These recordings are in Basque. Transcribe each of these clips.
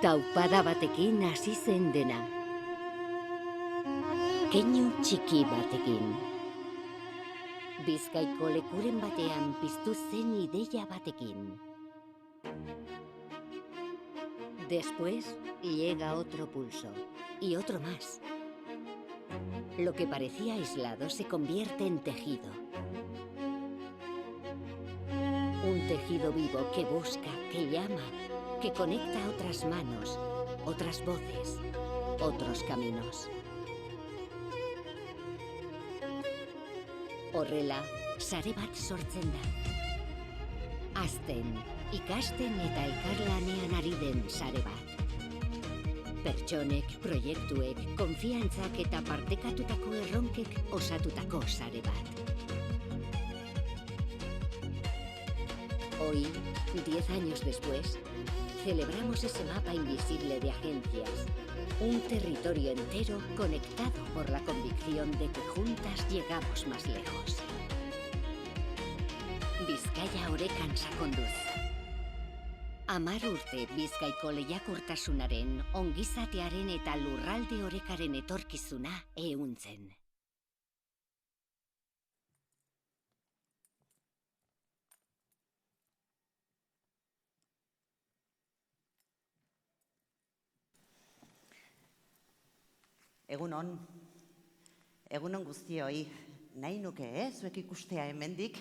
Taupada batekin hasi zen dena. Keinu txiki batekin. Bizkaiko lekuren batean piztu zen ideia batekin. Después llega otro pulso, y otro más. Lo que parecía aislado se convierte en tejido. Un tejido vivo que busca, que llama, que conecta a otras manos, otras voces, otros caminos. Horrela, sare bat sortzen da. Hazten, ikasten eta elkarlanean ari den sare bat. Pertsonek, proiektuek, konfiantzak eta partekatutako erronkek osatutako sare bat. Hoy, 10 años después, celebramos ese mapa invisible de agencias. Un territorio entero conectado por la convicción de que juntas llegamos más lejos. Bizkaia orekan sakonduz. 10 urte Bizkaiko lehiakortasunaren, ongizatearen eta lurralde orekaren etorkizuna ehuntzen. Egunon guztioi, nahi nuke, zuek ikustea hemendik,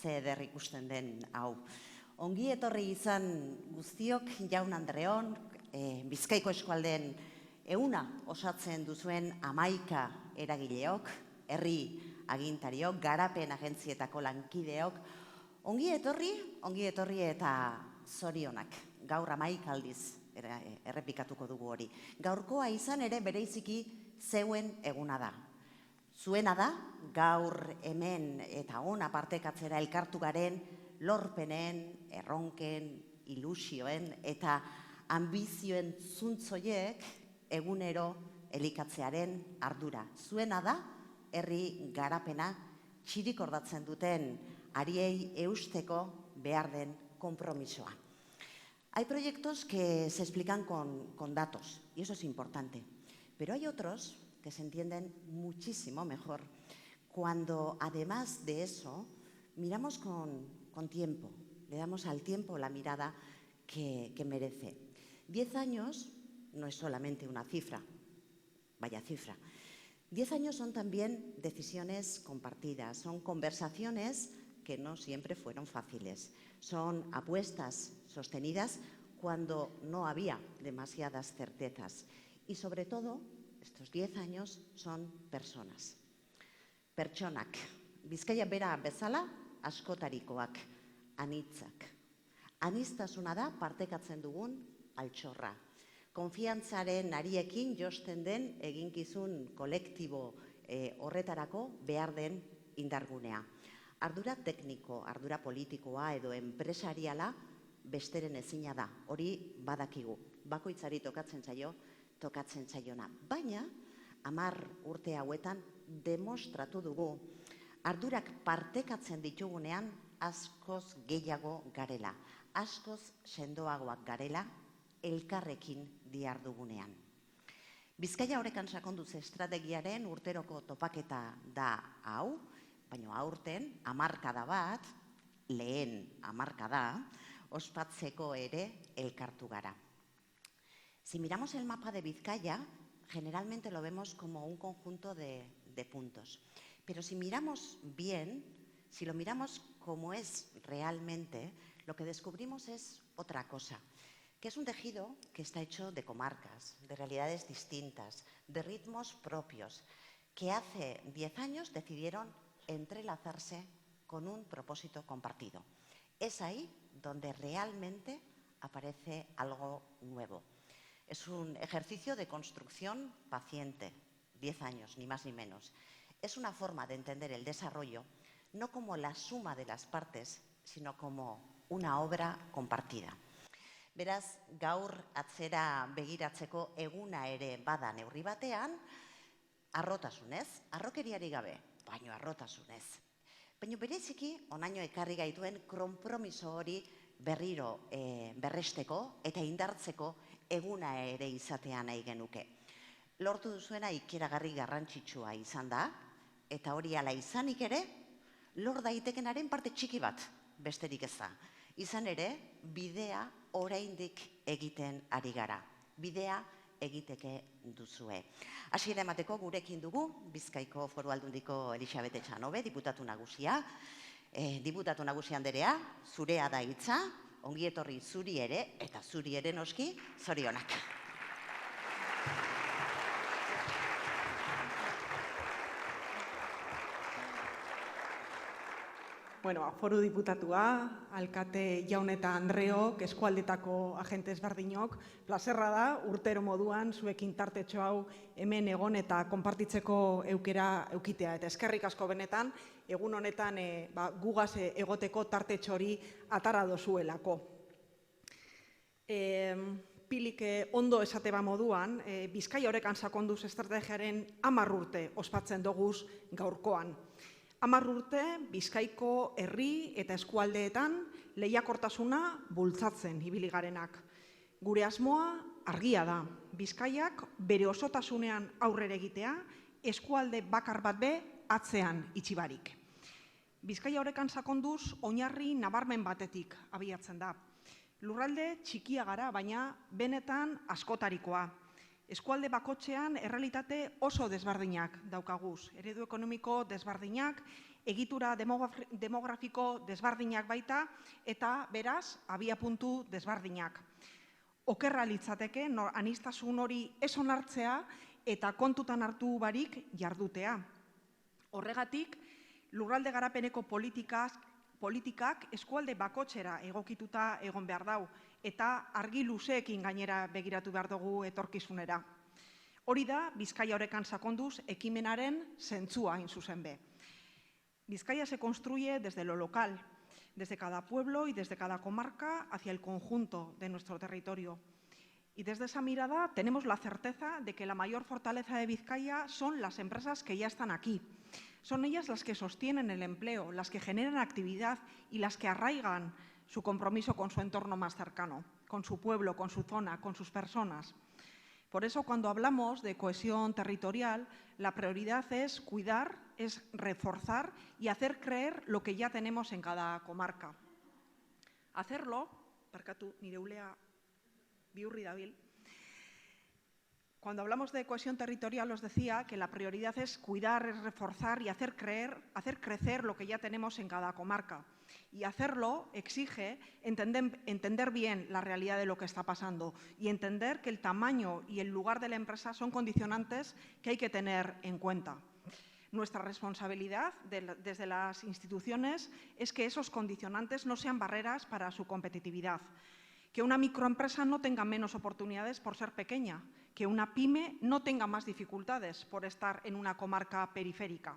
ze eder ikusten den hau. Ongi etorri izan guztiok jaun Andreon, Bizkaiko eskualdeen 100 osatzen duzuen 11 eragileok, herri agintariok, garapen agentzietako lankideok, ongi etorri eta zorionak, gaur 11 aldiz errepikatuko dugu hori. Gaurkoa izan ere bereiziki zeuen eguna da. Zuena da, gaur hemen eta ona partekatzera elkartu garen lorpenen, erronken, ilusioen eta ambizioen zuntzoiek egunero elikatzearen ardura. Zuena da, herri garapena txirikordatzen duten hariei eusteko behar den konpromisoa. Hay proyectos que se explican con datos, y eso es importante. Pero hay otros que se entienden muchísimo mejor cuando, además de eso, miramos con tiempo, le damos al tiempo la mirada que merece. 10 años no es solamente una cifra, vaya cifra. 10 años son también decisiones compartidas, son conversaciones que no siempre fueron fáciles, son apuestas sostenidas cuando no había demasiadas certezas. Y sobre todo, estos 10 años son personas. Pertsonak, Bizkaia bera bezala askotarikoak, anitzak. Aniztasuna da partekatzen dugun altxorra. Konfiantzaren ariekin josten den eginkizun kolektibo horretarako behar den indargunea. Ardura tekniko, ardura politikoa edo enpresariala besteren ezina da. Hori badakigu. Bakoitzari tokatzen zaiona. Baina, 10 urte hauetan demostratu dugu ardurak partekatzen ditugunean askoz gehiago garela. Askoz sendoagoak garela elkarrekin dihardugunean. Bizkaia orekan sakonduz estrategiaren urteroko topaketa da hau, baina aurten hamarkada bat, lehen hamarkada, ospatzeko ere elkartu gara. Si miramos el mapa de Bizkaia, generalmente lo vemos como un conjunto de puntos. Pero si miramos bien, si lo miramos como es realmente, lo que descubrimos es otra cosa, que es un tejido que está hecho de comarcas, de realidades distintas, de ritmos propios, que hace 10 años decidieron entrelazarse con un propósito compartido. Es ahí donde realmente aparece algo nuevo. Es un ejercicio de construcción paciente, 10 años, ni más ni menos. Es una forma de entender el desarrollo no como la suma de las partes, sino como una obra compartida. Beraz, gaur atzera begiratzeko eguna ere bada neurri batean, harrotasunez, harrokeriari gabe, baino harrotasunez. Baina bereziki, onaino ekarri gaituen konpromiso hori berriro berresteko eta indartzeko eguna ere izatea nahi genuke. Lortu duzuena ikeragarri garrantzitsua izan da, eta hori ala izanik ere, lor daitekenaren parte txiki bat besterik ez da. Izan ere, bidea oraindik egiten ari gara. Bidea egiteke duzue. Hasiera emateko gurekin dugu, Bizkaiko Foru Aldundiko Elisabet Etxanobe, diputatu nagusia. Diputatu nagusi anderea, zurea da hitza, ongi etorri zuri ere, eta zuri ere noski, zorionak. Bueno, foru diputatua, alkate jaun eta andreok, eskualdetako agente ezberdinok, plazerra da, urtero moduan, zuekin tartetxo hau hemen egon eta konpartitzeko eukera eukitea. Eta eskerrik asko benetan, egun honetan gugaz egoteko tartetxo hori atara dozuelako. Pilik ondo esate ba moduan, Bizkaia Orekan sakonduz estrategiaren 10 urte ospatzen doguz gaurkoan. 10 urte Bizkaiko herri eta eskualdeetan lehiakortasuna bultzatzen ibili garenak. Gure asmoa argia da, Bizkaiak bere osotasunean aurrera egitea, eskualde bakar bat be atzean itxibarik. Bizkaia Orekan sakonduz oinarri nabarmen batetik abiatzen da. Lurralde txikia gara, baina benetan askotarikoa. Eskualde bakotxean errealitate oso desberdinak daukaguz. Eredu ekonomiko desberdinak, egitura demografiko desberdinak baita, eta beraz, abiapuntu desberdinak. Okerra litzateke, aniztasun hori ez onartzea eta kontutan hartu barik jardutea. Horregatik, lurralde garapeneko politikak eskualde bakotxera egokituta egon behar dau, eta argi luzeekin gainera begiratu behar dugu etorkizunera. Hori da, Bizkaia Orekan sakonduz ekimenaren zentzua hain zuzen be. Bizkaia se construye desde lo local, desde cada pueblo y desde cada comarca hacia el conjunto de nuestro territorio. Y desde esa mirada tenemos la certeza de que la mayor fortaleza de Bizkaia son las empresas que ya están aquí. Son ellas las que sostienen el empleo, las que generan actividad y las que arraigan su compromiso con su entorno más cercano, con su pueblo, con su zona, con sus personas. Por eso, cuando hablamos de cohesión territorial, la prioridad es cuidar, es reforzar y hacer creer lo que ya tenemos en cada comarca. Hacerlo, barkatu, nire ulea bihurri dabil. Cuando hablamos de cohesión territorial, os decía que la prioridad es cuidar, es reforzar y hacer crecer lo que ya tenemos en cada comarca. Y hacerlo exige entender bien la realidad de lo que está pasando y entender que el tamaño y el lugar de la empresa son condicionantes que hay que tener en cuenta. Nuestra responsabilidad desde las instituciones es que esos condicionantes no sean barreras para su competitividad. Que una microempresa no tenga menos oportunidades por ser pequeña, que una pyme no tenga más dificultades por estar en una comarca periférica.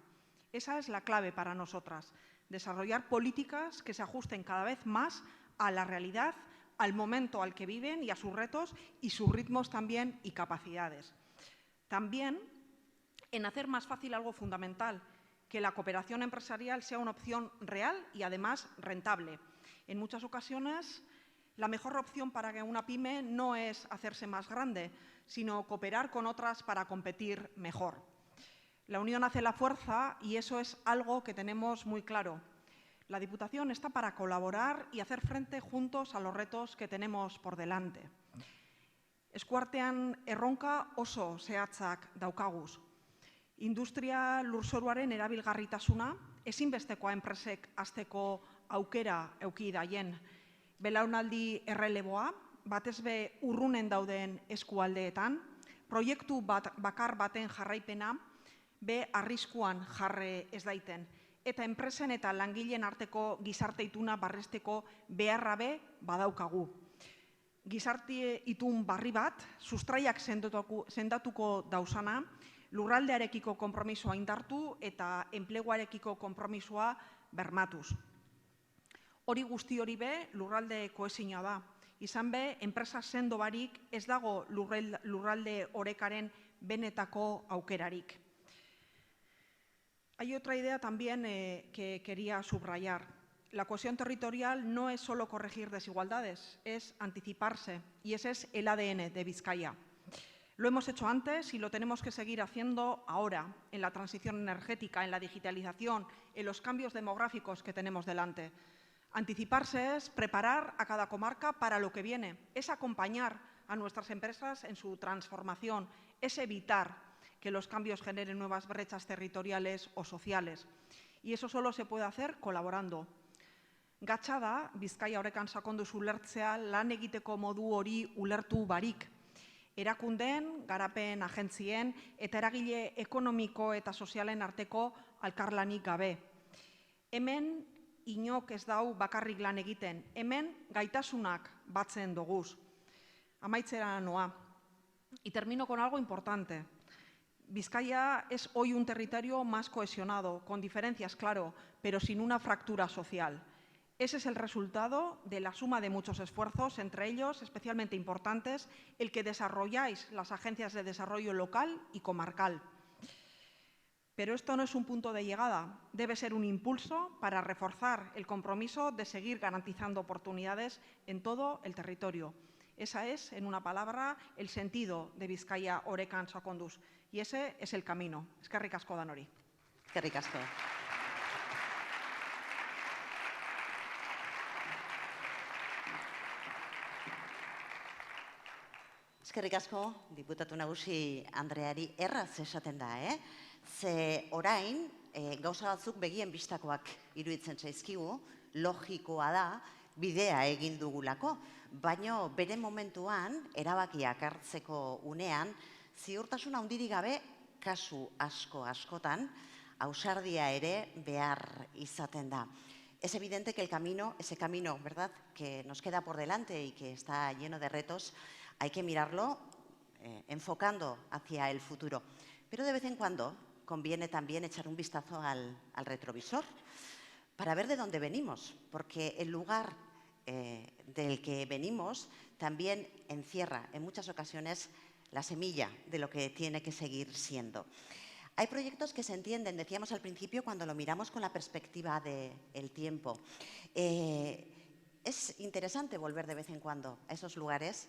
Esa es la clave para nosotras, desarrollar políticas que se ajusten cada vez más a la realidad, al momento al que viven y a sus retos y sus ritmos también y capacidades. También en hacer más fácil algo fundamental, que la cooperación empresarial sea una opción real y además rentable. En muchas ocasiones, la mejor opción para que una pyme no es hacerse más grande, sino cooperar con otras para competir mejor. La unión hace la fuerza y eso es algo que tenemos muy claro. La Diputación está para colaborar y hacer frente juntos a los retos que tenemos por delante. Eskuartean erronka oso zehatzak daukaguz. Industria lurzoruaren erabilgarritasuna ezinbestekoa enpresek hasteko aukera eduki daien. Belaunaldi erreleboa, batez be urrunen dauden eskualdeetan, proiektu bakar baten jarraipena, be arriskuan jarre ez daiten, eta enpresen eta langileen arteko gizarte ituna barresteko beharra be badaukagu. Gizarte itun barri bat, sustraiak sendatuko dauzana, lurraldearekiko konpromisoa indartu eta enpleguarekiko konpromisoa bermatuz. Hori guzti hori be lurralde kohesioa da. Izan be, enpresa sendo barik ez dago lurralde orekaren benetako aukerarik. Hay otra idea también que quería subrayar. La cohesión territorial no es solo corregir desigualdades, es anticiparse, y ese es el ADN de Bizkaia. Lo hemos hecho antes y lo tenemos que seguir haciendo ahora, en la transición energética, en la digitalización, en los cambios demográficos que tenemos delante. Anticiparse es preparar a cada comarca para lo que viene, es acompañar a nuestras empresas en su transformación, es evitar que los cambios generen nuevas brechas territoriales o sociales. Y eso solo se puede hacer colaborando. Gatsa da, Bizkaia Orekan sakonduz ulertzea lan egiteko modu hori ulertu barik. Erakundeen, garapen agentzien eta eragile ekonomiko eta sozialen arteko alkarlanik gabe. Hemen inok ez dau bakarrik lan egiten, hemen gaitasunak batzen doguz. Amaitzera noa. Y termino con algo importante. Bizkaia es hoy un territorio más cohesionado, con diferencias, claro, pero sin una fractura social. Ese es el resultado de la suma de muchos esfuerzos, entre ellos, especialmente importantes, el que desarrolláis las agencias de desarrollo local y comarcal. Pero esto no es un punto de llegada, debe ser un impulso para reforzar el compromiso de seguir garantizando oportunidades en todo el territorio. Esa es, en una palabra, el sentido de Bizkaia Orekan sakonduz. Y ese es el camino. Eskerrik asko danori. Eskerrik asko. Eskerrik asko, diputatu nagusi Andreari erraz esaten da, Ze orain, gauza batzuk begien bistakoak iruditzen zaizkigu, logikoa da, bidea egin dugulako, baino bere momentuan, erabakiak hartzeko unean, ziurtasun handirik gabe, kasu askotan, ausardia ere behar izaten da. Es evidente que ese camino, ¿verdad?, que nos queda por delante y que está lleno de retos, hay que mirarlo enfocando hacia el futuro. Pero de vez en cuando conviene también echar un vistazo al retrovisor para ver de dónde venimos, porque el lugar del que venimos también encierra en muchas ocasiones la semilla de lo que tiene que seguir siendo. Hay proyectos que se entienden, decíamos al principio, cuando lo miramos con la perspectiva del tiempo. Es interesante volver de vez en cuando a esos lugares,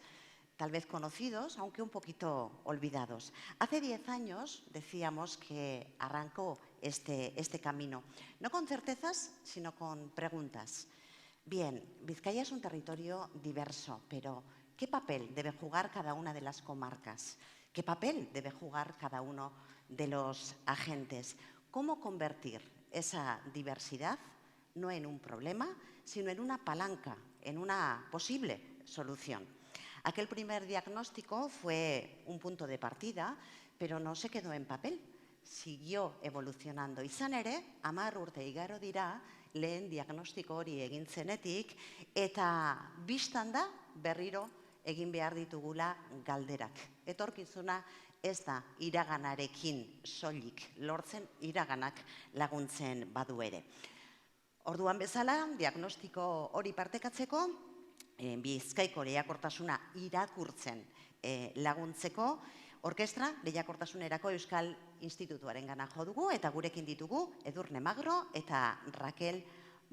tal vez conocidos, aunque un poquito olvidados. Hace 10 años decíamos que arrancó este camino, no con certezas, sino con preguntas. Bien, Bizkaia es un territorio diverso, pero ¿qué papel debe jugar cada una de las comarcas? ¿Qué papel debe jugar cada uno de los agentes? ¿Cómo convertir esa diversidad no en un problema, sino en una palanca, en una posible solución? Aquel primer diagnóstico fue un punto de partida, pero no se quedó en papel, siguió evolucionando. Izan ere, 10 urte igaro dira, lehen diagnostiko hori egin zenetik, eta bistan da berriro egin behar ditugula galderak. Etorkizuna ez da iraganarekin soilik lortzen, iraganak laguntzen badu ere. Orduan bezala, diagnostiko hori partekatzeko, Bizkaiko lehiakortasuna irakurtzen laguntzeko, orkestra lehiakortasunerako Euskal Institutuaren gana jo dugu, eta gurekin ditugu Edurne Magro eta Raquel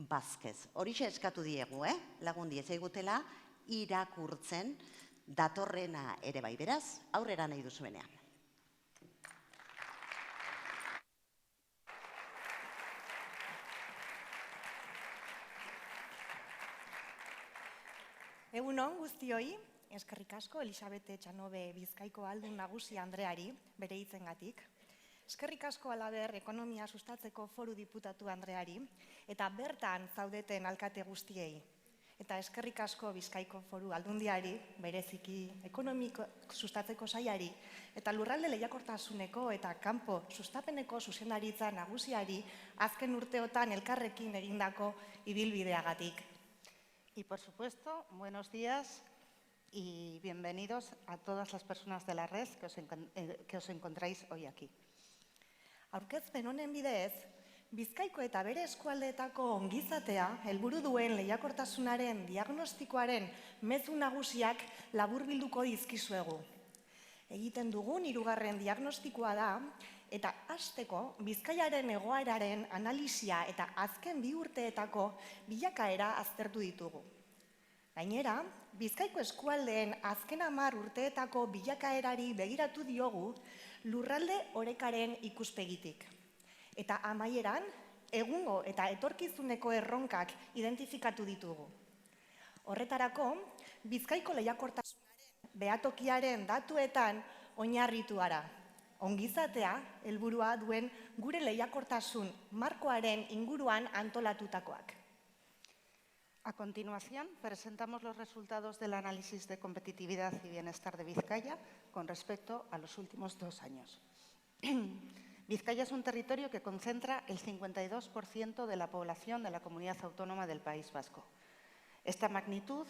Vázquez. Horixe eskatu diegu, lagun diezagutela irakurtzen datorrena ere bai, beraz, aurrera nahi duzuenean. Egunon guztioi, eskerrik asko Elisabete Etxanobe Bizkaiko Aldun Nagusi Andreari, bere hitzengatik. Eskerrik asko halaber ekonomia sustatzeko foru diputatu Andreari, eta bertan zaudeten alkate guztiei. Eta eskerrik asko Bizkaiko foru aldundiari, bereziki ekonomiko sustatzeko sailari, eta lurralde lehiakortasuneko eta kanpo sustapeneko zuzendaritza nagusiari azken urteotan elkarrekin egindako ibilbideagatik. Y, por supuesto, buenos días y bienvenidos a todas las personas de la red que os encontráis hoy aquí. Aurkezpen honen bidez, Bizkaiko eta bere eskualdeetako ongizatea helburu duen lehiakortasunaren diagnostikoaren mezu nagusiak laburbilduko dizkizuegu. Egiten dugun 3. diagnostikoa da, Eta hasteko, Bizkaiaren egoeraren analisia eta azken 2 urteetako bilakaera aztertu ditugu. Gainera, Bizkaiko eskualdeen azken 10 urteetako bilakaerari begiratu diogu lurralde orekaren ikuspegitik. Eta amaieran, egungo eta etorkizuneko erronkak identifikatu ditugu. Horretarako, Bizkaiko lehiakortasunaren behatokiaren datuetan oinarritu gara. Ongizatea helburua duen gure lehiakortasun markoaren inguruan antolatutakoak. A continuación, presentamos los resultados del análisis de competitividad y bienestar de Vizcaya con respecto a los últimos 2 años. Vizcaya es un territorio que concentra el 52% de la población de la comunidad autónoma del País Vasco. Esta magnitud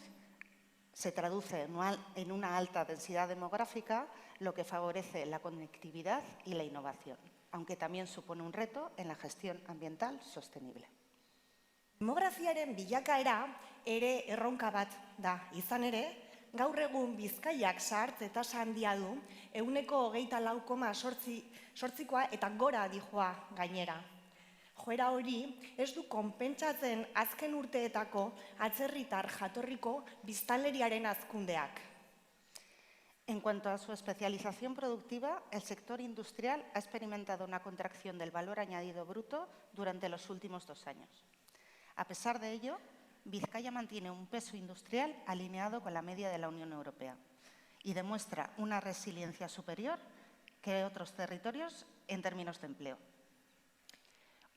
se traduce en una alta densidad demográfica, lo que favorece la conectividad y la innovación, aunque también supone un reto en la gestión ambiental sostenible. Demografiaren bilakaera ere erronka bat da. Izan ere, gaur egun Bizkaiak zahartze tasa handia du, 24,8% eta gora dijoa gainera. Joera hori ez du konpentsatzen azken urteetako atzerritar jatorriko biztanleriaren hazkundeak. En cuanto a su especialización productiva, el sector industrial ha experimentado una contracción del valor añadido bruto durante los últimos 2 años. A pesar de ello, Vizcaya mantiene un peso industrial alineado con la media de la Unión Europea y demuestra una resiliencia superior que otros territorios en términos de empleo.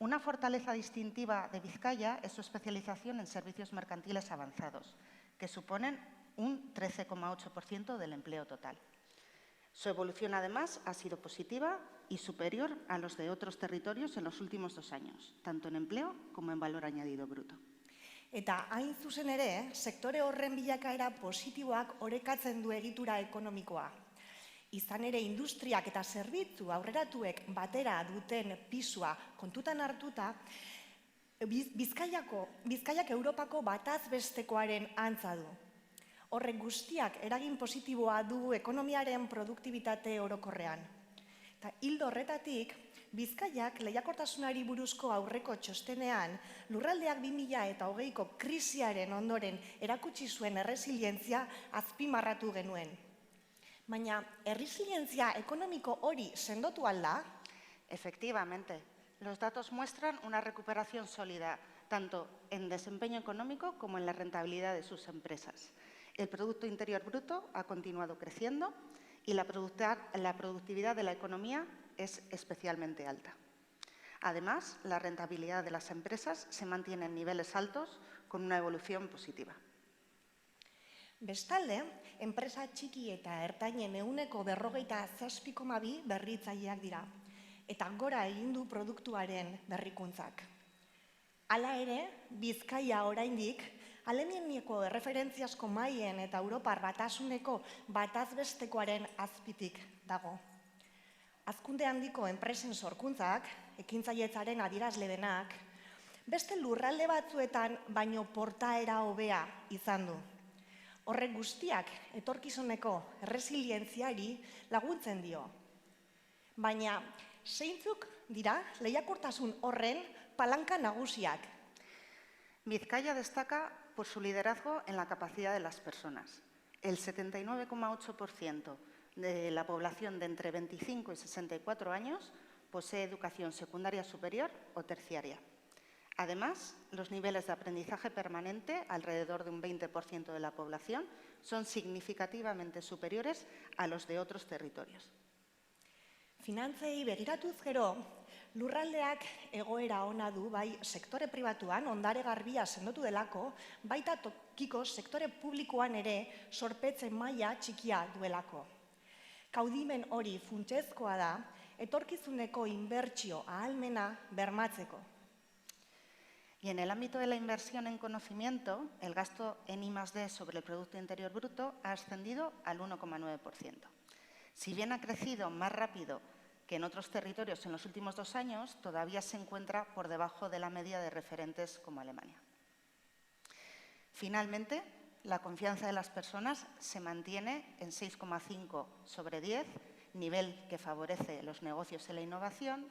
Una fortaleza distintiva de Vizcaya es su especialización en servicios mercantiles avanzados, que suponen un 13,8% del empleo total. Su evolución, además, ha sido positiva y superior a los de otros territorios en los últimos 2 años, tanto en empleo como en valor añadido bruto. Eta hain zuzen ere, sektore horren bilakaera positiboak orekatzen du egitura ekonomikoa. Izan ere, industriak eta zerbitzu aurreratuek batera duten pisua kontutan hartuta, Bizkaiak Europako bataz bestekoaren antza du. Horrek guztiak eragin positiboa du ekonomiaren produktibitate orokorrean. Eta hildo horretatik, Bizkaiak lehiakortasunari buruzko aurreko txostenean lurraldeak 2020ko krisiaren ondoren erakutsi zuen erresilientzia azpimarratu genuen. Baina, erresilientzia ekonomiko hori sendotu alda? Efectivamente, los datos muestran una recuperación sólida, tanto en desempeño económico como en la rentabilidad de sus empresas. El Producto Interior Bruto ha continuado creciendo y la productividad de la economía es especialmente alta. Además, la rentabilidad de las empresas se mantiene en niveles altos con una evolución positiva. Bestalde, enpresa txiki eta ertainen 47,2% berritzaileak dira, eta gora egin du produktuaren berrikuntzak. Hala ere, Bizkaia oraindik Alemaniako erreferentziazko mailen eta Europar Batasuneko batazbestekoaren azpitik dago. Hazkunde handiko enpresen sorkuntzak, ekintzailetzaren adierazle denak, beste lurralde batzuetan baino portaera hobea izan du. Horrek guztiak etorkizuneko erresilientziari laguntzen dio. Baina, zeintzuk dira lehiakortasun horren palanka nagusiak? Vizcaya destaca por su liderazgo en la capacidad de las personas. El 79,8% de la población de entre 25 y 64 años posee educación secundaria superior o terciaria. Además, los niveles de aprendizaje permanente, alrededor de un 20% de la población, son significativamente superiores a los de otros territorios. Finantzei begiratuz gero, lurraldeak egoera ona du bai sektore pribatuan ondare garbia sendotu delako, baita tokiko sektore publikoan ere zorpetze maila txikia duelako. Kaudimen hori funtsezkoa da etorkizuneko inbertsio ahalmena bermatzeko. Y en el ámbito de la inversión en conocimiento, el gasto en I+D sobre el Producto Interior Bruto ha ascendido al 1,9%. Si bien ha crecido más rápido que en otros territorios en los últimos 2 años, todavía se encuentra por debajo de la media de referentes como Alemania. Finalmente, la confianza de las personas se mantiene en 6,5 sobre 10 nivel que favorece los negocios y la innovación,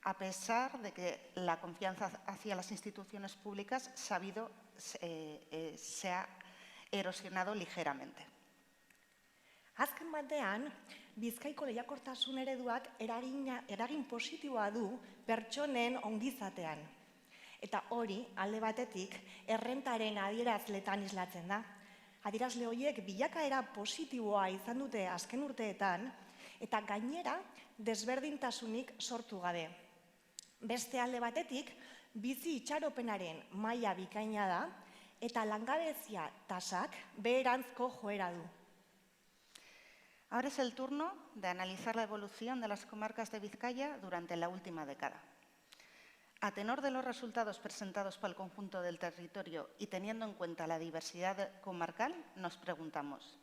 a pesar de que la confianza hacia las instituciones públicas se ha erosionado ligeramente. Azken batean, Bizkaiko lehiakortasun ereduak eragin positiboa du pertsonen ongizatean. Eta hori, alde batetik, errentaren adierazletan islatzen da. Adierazle horiek bilakaera positiboa izan dute azken urteetan, eta gainera desberdintasunik sortu gabe. Beste alde batetik, bizi itxaropenaren maila bikaina da, eta langabezia tasak beheranzko joera du. Ahora es el turno de analizar la evolución de las comarcas de Vizcaya durante la última década. A tenor de los resultados presentados por el conjunto del territorio y teniendo en cuenta la diversidad comarcal, nos preguntamos,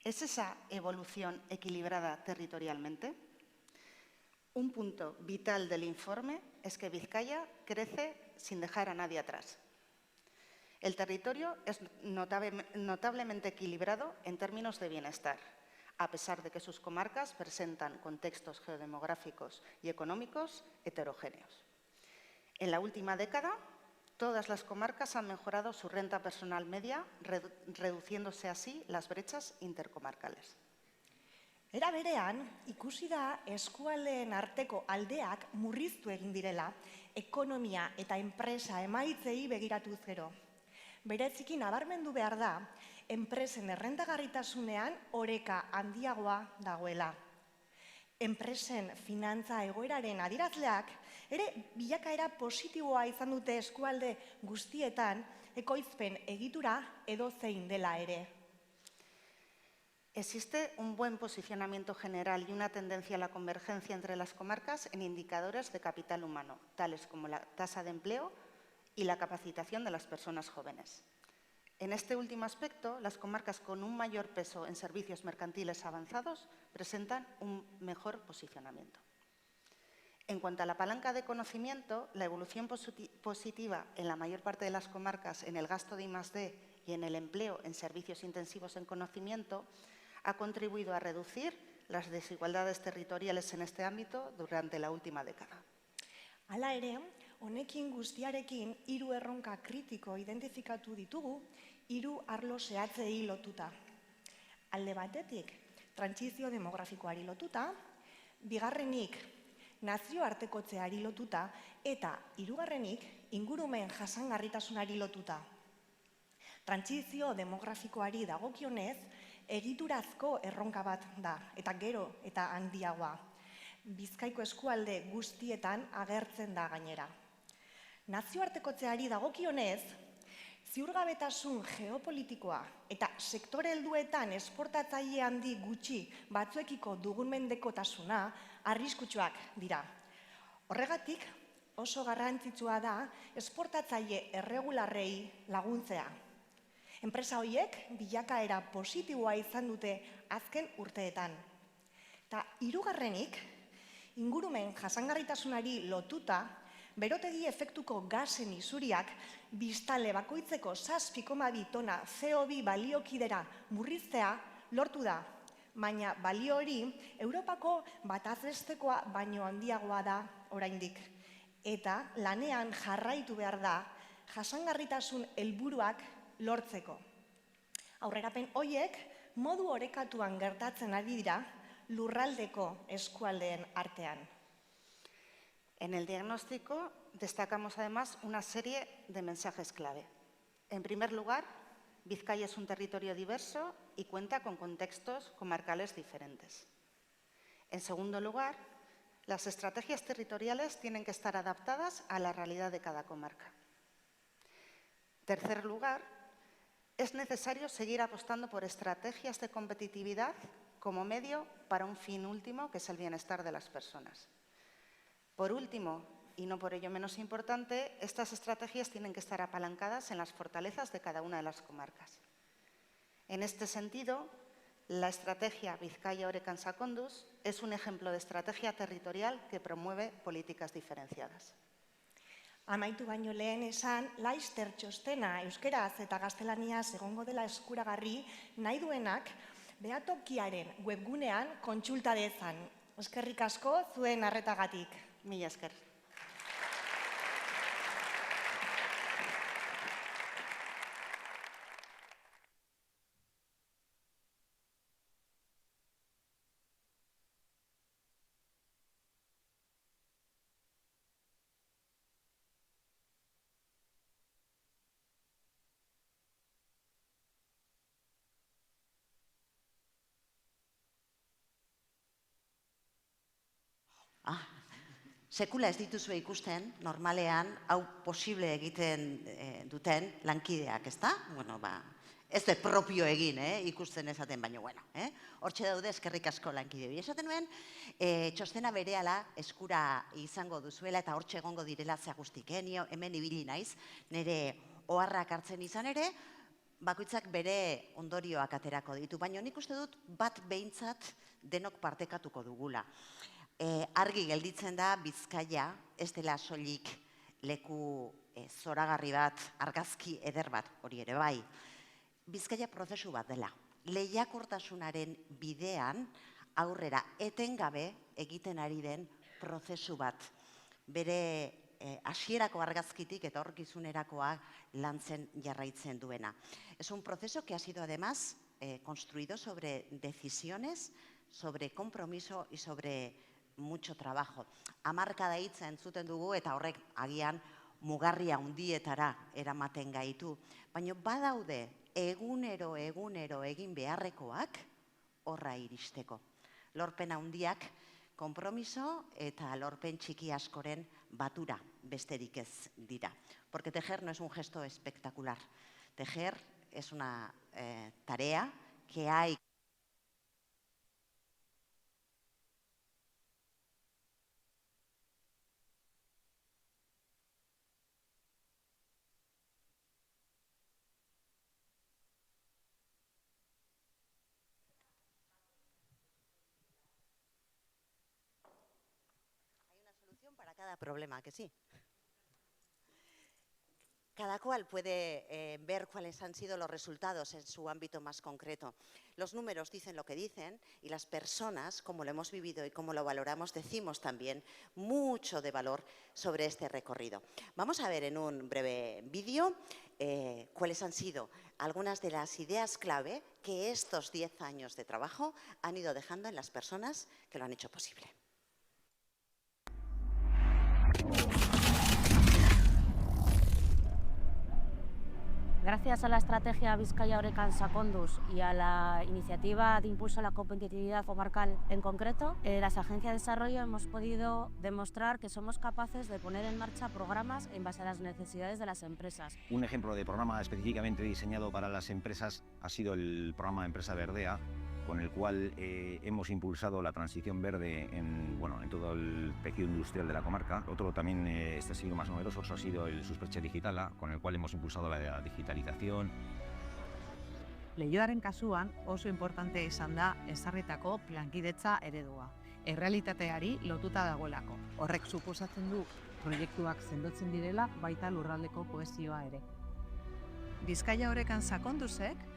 ¿es esa evolución equilibrada territorialmente? Un punto vital del informe es que Vizcaya crece sin dejar a nadie atrás. El territorio es notablemente equilibrado en términos de bienestar, a pesar de que sus comarcas presentan contextos geodemográficos y económicos heterogéneos. En la última década, todas las comarcas han mejorado su renta personal media, reduciéndose así las brechas intercomarcales. Era berean, ikusi da eskualdeen arteko aldeak murriztu egin direla, ekonomia eta enpresa emaitzei begiratuz gero. Bereziki nabarmendu behar da, enpresen errentagarritasunean oreka handiagoa dagoela. Enpresen finantza egoeraren adierazleak ere bilakaera positiboa izan dute eskualde guztietan, ekoizpen egitura edozein dela ere. Existe un buen posicionamiento general y una tendencia a la convergencia entre las comarcas en indicadores de capital humano, tales como la tasa de empleo y la capacitación de las personas jóvenes. En este último aspecto, las comarcas con un mayor peso en servicios mercantiles avanzados presentan un mejor posicionamiento. En cuanto a la palanca de conocimiento, la evolución positiva en la mayor parte de las comarcas en el gasto de I+D y en el empleo en servicios intensivos en conocimiento ha contribuido a reducir las desigualdades territoriales en este ámbito durante la última década. Hala ere, honekin guztiarekin 3 erronka kritiko identifikatu ditugu, 3 arlo zehatzei lotuta. Alde batetik, trantsizio demografikoari lotuta, bigarrenik, nazioartekotzeari lotuta, eta hirugarrenik, ingurumen jasangarritasunari lotuta. Trantsizio demografikoari dagokionez, egiturazko erronka bat da, eta gero eta handiagoa. Bizkaiko eskualde guztietan agertzen da gainera. Nazioartekotzeari dagokionez, ziurgabetasun geopolitikoa eta sektore helduetan esportatzaile handi gutxi batzuekiko dugun mendekotasuna arriskutsuak dira. Horregatik, oso garrantzitsua da esportatzaile erregularrei laguntzea. Enpresa horiek bilakaera positiboa izan dute azken urteetan. Eta hirugarrenik, ingurumen jasangarritasunari lotuta, berotegi efektuko gasen isuriak biztanle bakoitzeko 7,2 tona CO2 baliokidera murriztea lortu da. Baina balio hori Europako bataz-bestekoa baino handiagoa da oraindik. Eta lanean jarraitu behar da jasangarritasun helburuak lortzeko. Aurrerapen horiek modu orekatuan gertatzen ari dira lurraldeko eskualdeen artean. En el diagnóstico destacamos además una serie de mensajes clave. En primer lugar, Vizcaya es un territorio diverso y cuenta con contextos comarcales diferentes. En segundo lugar, las estrategias territoriales tienen que estar adaptadas a la realidad de cada comarca. En tercer lugar, es necesario seguir apostando por estrategias de competitividad como medio para un fin último, que es el bienestar de las personas. Por último, y no por ello menos importante, estas estrategias tienen que estar apalancadas en las fortalezas de cada una de las comarcas. En este sentido, la estrategia Vizcaya-Orekan-Sakondus es un ejemplo de estrategia territorial que promueve políticas diferenciadas. Amaitu baino lehen esan, Laster txostena euskeraz eta gaztelaniaz egongo dela eskuragarri nahi duenak, behatokiaren webgunean kontsulta dezan. Eskerrik asko zuen arretagatik. Mila esker. Sekula ez dituzue ikusten, normalean, hau posible egiten duten lankideak, ezta? Bueno, ez da propio egin, ikusten esaten, baina, bueno, hortxe daude eskerrik asko lankide. Esaten nuen, txostena berehala eskura izango duzuela eta hortxe egongo direla zea guztik, nio hemen ibili naiz, nire oharrak hartzen izan ere, bakoitzak bere ondorioak aterako ditu, baina nik uste dut bat behintzat denok partekatuko dugula. Argi gelditzen da Bizkaia ez dela soilik leku zoragarri bat, argazki eder bat, hori ere bai. Bizkaia prozesu bat dela. Lehiakortasunaren bidean aurrera etengabe egiten ari den prozesu bat. Bere hasierako argazkitik eta horkizunerakoa lantzen jarraitzen duena. Es un proceso que ha sido además construido sobre decisiones, sobre compromiso y sobre mucho trabajo. Hamarkada hitza entzuten dugu eta horrek agian mugarria handietara eramaten gaitu. Baina badaude egunero egin beharrekoak horra iristeko. Lorpen handiak konpromiso eta lorpen txiki askoren batura besterik ez dira. Porque tejer no es un gesto espectacular. Tejer es una tarea que hay para cada problema, que sí. Cada cual puede ver cuáles han sido los resultados en su ámbito más concreto. Los números dicen lo que dicen y las personas, como lo hemos vivido y como lo valoramos, decimos también mucho de valor sobre este recorrido. Vamos a ver en un breve vídeo cuáles han sido algunas de las ideas clave que estos 10 años de trabajo han ido dejando en las personas que lo han hecho posible. Gracias a la estrategia Bizkaia Orekan Sakonduz y a la iniciativa de impulso a la competitividad comarcal en concreto, las agencias de desarrollo hemos podido demostrar que somos capaces de poner en marcha programas en base a las necesidades de las empresas. Un ejemplo de programa específicamente diseñado para las empresas ha sido el programa Empresa Verdea, con el cual hemos impulsado la transición verde en todo el tejido industrial de la comarca. Otro también, este ha sido más novedoso, ha sido el Suspertze Digitala, con el cual hemos impulsado la digitalización. Leioaren kasuan oso importante izan da ezarritako plankidetza eredua. Errealitateari lotuta dagoelako. Horrek suposatzen du proiektuak sendotzen direla baita lurraldeko kohesioa ere. Bizkaia Orekan Sakonduzek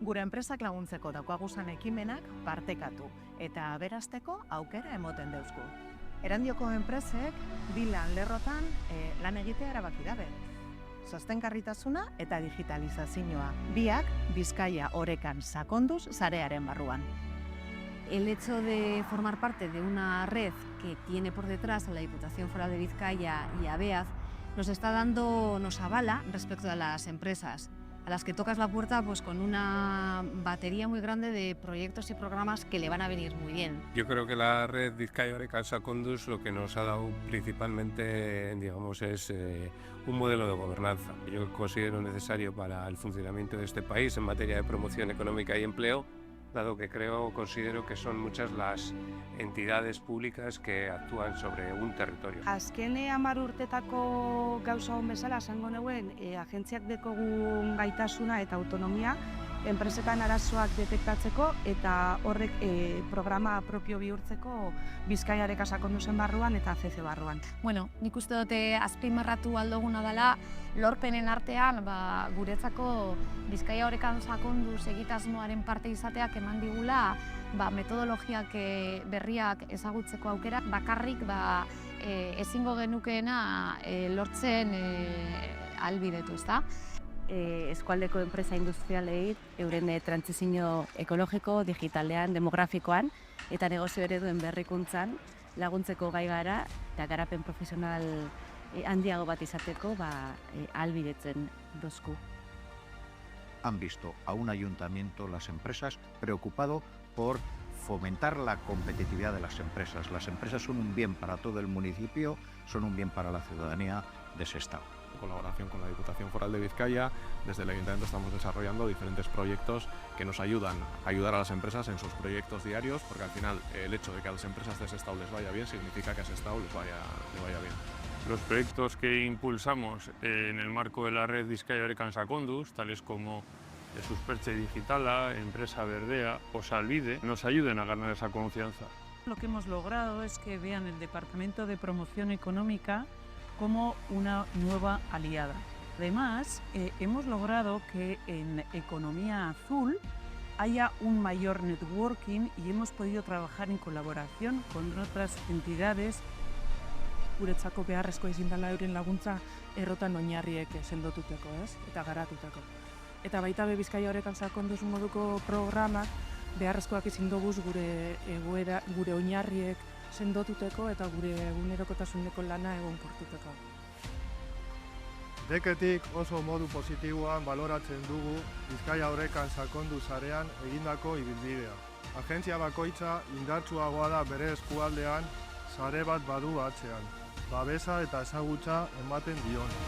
gure enpresak laguntzeko daukaguzan ekimenak partekatu eta aberasteko aukera emoten deuzku. Erandioko enpresek bi lan lerrotan lan egitea erabaki dabe. Sostengarritasuna eta digitalizazioa. Biak Bizkaia Orekan Sakonduz sarearen barruan. El hecho de formar parte de una red que tiene por detrás a la Diputación Foral de Vizcaya y a BEAD nos avala respecto a las empresas, a las que tocas la puerta pues con una batería muy grande de proyectos y programas que le van a venir muy bien. Yo creo que la red Bizkaia Orekan Sakonduz lo que nos ha dado principalmente, digamos, es un modelo de gobernanza. Yo considero necesario para el funcionamiento de este país en materia de promoción económica y empleo, dado que considero que son muchas las entidades públicas que actúan sobre un territorio. Azken 10 urtetako gauza hon bezala esango neuen, agentziak dekogun gaitasuna eta autonomia enpresetan arazoak detektatzeko eta horrek programa propio bihurtzeko Bizkaia Oreka Sakonduzen barruan eta CC barruan. Bueno, nik uste dute azpimarratu aldoguna dela, lorpenen artean guretzako Bizkaia Orekan Sakonduz egitasmoaren parte izateak eman digula metodologiak berriak ezagutzeko aukera, bakarrik ezingo genukeena lortzen ahalbidetu, ezta? Eskualdeko enpresa industrialei euren trantsizio ekologiko, digitalean, demografikoan eta negozio ereduen berrikuntzan laguntzeko gai gara eta garapen profesional handiago bat izateko ahalbidetzen dozku. Han visto a un ayuntamiento, las empresas, preocupado por fomentar la competitividad de las empresas. Las empresas son un bien para todo el municipio, son un bien para la ciudadanía de ese estado. En colaboración con la Diputación Foral de Vizcaya, desde el Ayuntamiento estamos desarrollando diferentes proyectos que nos ayudan a ayudar a las empresas en sus proyectos diarios, porque al final el hecho de que a las empresas de ese estado les vaya bien significa que a ese estado le vaya bien. Los proyectos que impulsamos en el marco de la red Bizkaia Oreka Sakonduz, tales como el Suspertze Digitala, Empresa Berdea o Salbide, nos ayuden a ganar esa confianza. Lo que hemos logrado es que vean el Departamento de Promoción Económica como una nueva aliada. Además, hemos logrado que en economía azul haya un mayor networking y hemos podido trabajar en colaboración con otras entidades. Guretzako beharrezko ezin dela euren laguntza errotan oinarriek sendotuteko, eta garatuteko. Eta baita be Bizkaia Orekan Sakonduz moduko programak beharrezkoak ezin doguz gure oinarriek sendotuteko eta gure egunerokotasuneko lana egonkortuteko. Deketik oso modu positiboan baloratzen dugu Bizkaia Orekan Sakonduz sarean egindako ibilbidea. Agentzia bakoitza indartsuagoa da bere eskualdean sare bat badu atzean, babesa eta ezagutza ematen dion.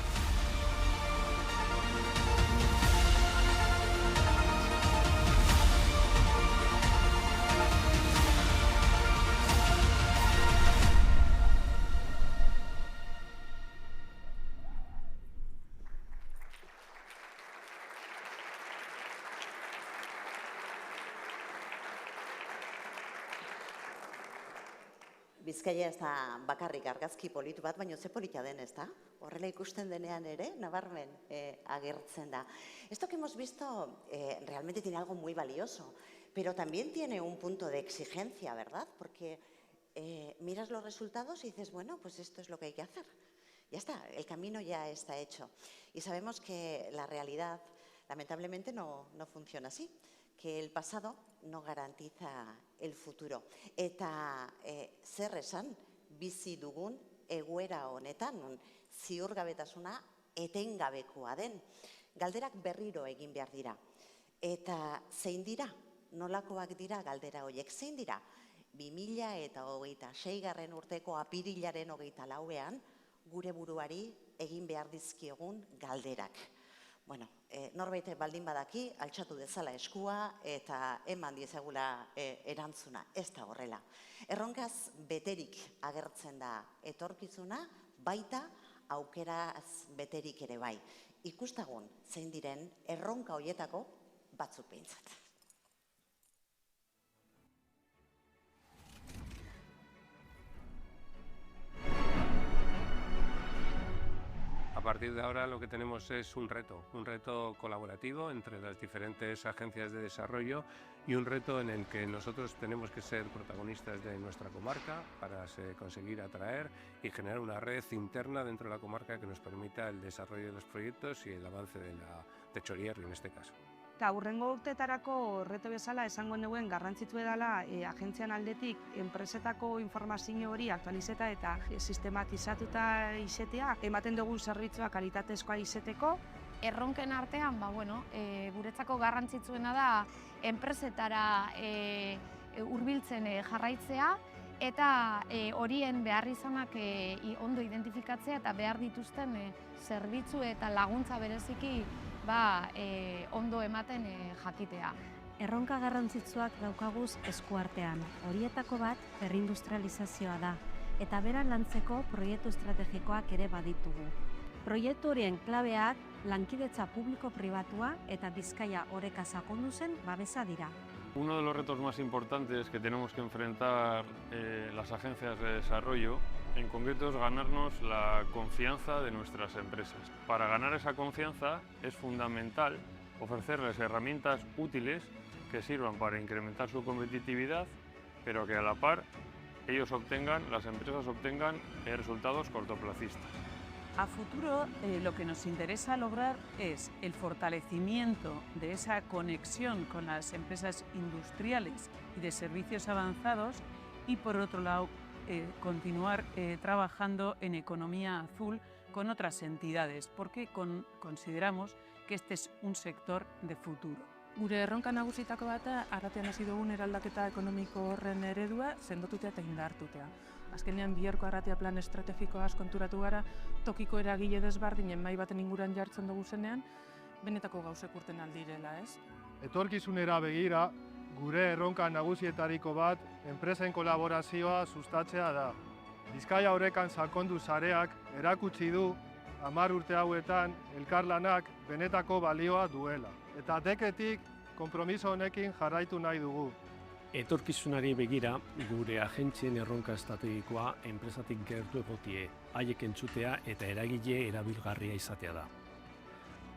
Bizkaia ez da bakarrik argazki politu bat, baina ze polita den, ez da? Horrela ikusten denean ere, nabarmen agertzen da. Esto que hemos visto realmente tiene algo muy valioso, pero también tiene un punto de exigencia, ¿verdad? Porque miras los resultados y dices, bueno, pues esto es lo que hay que hacer. Ya está, el camino ya está hecho. Y sabemos que la realidad, lamentablemente, no funciona así. Que el pasado no garantiza el futuro. Eta zer esan bizi dugun egoera honetan, ziurgabetasuna etengabekoa den. Galderak berriro egin behar dira. Eta zein dira? Nolakoak dira galdera horiek? Zein dira? 2026 urteko apirilaren 24ean gure buruari egin behar dizkiogun galderak. Bueno, norbait baldin badaki, altxatu dezala eskua eta eman diezagula erantzuna, ez da horrela. Erronkaz beterik agertzen da etorkizuna, baita aukeraz beterik ere bai. Ikustagun zein diren erronka horietako batzuk behintzat. A partir de ahora lo que tenemos es un reto colaborativo entre las diferentes agencias de desarrollo y un reto en el que nosotros tenemos que ser protagonistas de nuestra comarca para conseguir atraer y generar una red interna dentro de la comarca que nos permita el desarrollo de los proyectos y el avance de Txorierri en este caso. Eta hurrengo urteetarako reto bezala esango neuen garrantzitsu dela agentzian aldetik enpresetako informazio hori aktualizeta eta sistematizatuta izatea, ematen dugun zerbitzua kalitatezkoa izeteko. Erronken artean, guretzako garrantzitsuena da enpresetara hurbiltzen jarraitzea eta horien beharrizanak ondo identifikatzea eta behar dituzten zerbitzu eta laguntza bereziki ondo ematen jakitea. Erronka garrantzitsuak daukaguz eskuartean. Horietako bat berrindustrializazioa da eta beran lantzeko proiektu estrategikoak ere baditugu. Proiektu horien klabeak lankidetza publiko-pribatua eta Bizkaia oreka sakonduzen babesa dira. Uno de los retos más importantes que tenemos que enfrentar las agencias de desarrollo, en concreto, es ganarnos la confianza de nuestras empresas. Para ganar esa confianza es fundamental ofrecerles herramientas útiles que sirvan para incrementar su competitividad, pero que a la par las empresas obtengan resultados cortoplacistas. A futuro, lo que nos interesa lograr es el fortalecimiento de esa conexión con las empresas industriales y de servicios avanzados y, por otro lado, continuar trabajando en economía azul con otras entidades, porque consideramos que este es un sector de futuro. Gure erronka nagusitako bat, arratian hasi dugun eraldaketa ekonomiko horren eredua sendotutea eta indartutea. Azkenean biharko arratia plan estrategikoaz konturatu gara, tokiko eragile desberdinen mahai baten inguruan jartzen dugu zenean, benetako gauzek urten aldirela, ez? Etorkizunera begira, gure erronka nagusietariko bat enpresen kolaborazioa sustatzea da. Bizkaia Orekan sakondu sareak erakutsi du 10 urte hauetan elkarlanak benetako balioa duela. Eta deketik konpromiso honekin jarraitu nahi dugu. Etorkizunari begira, gure agentzien erronka estrategikoa enpresatik gertu egotie, haiek entzutea eta eragile erabilgarria izatea da.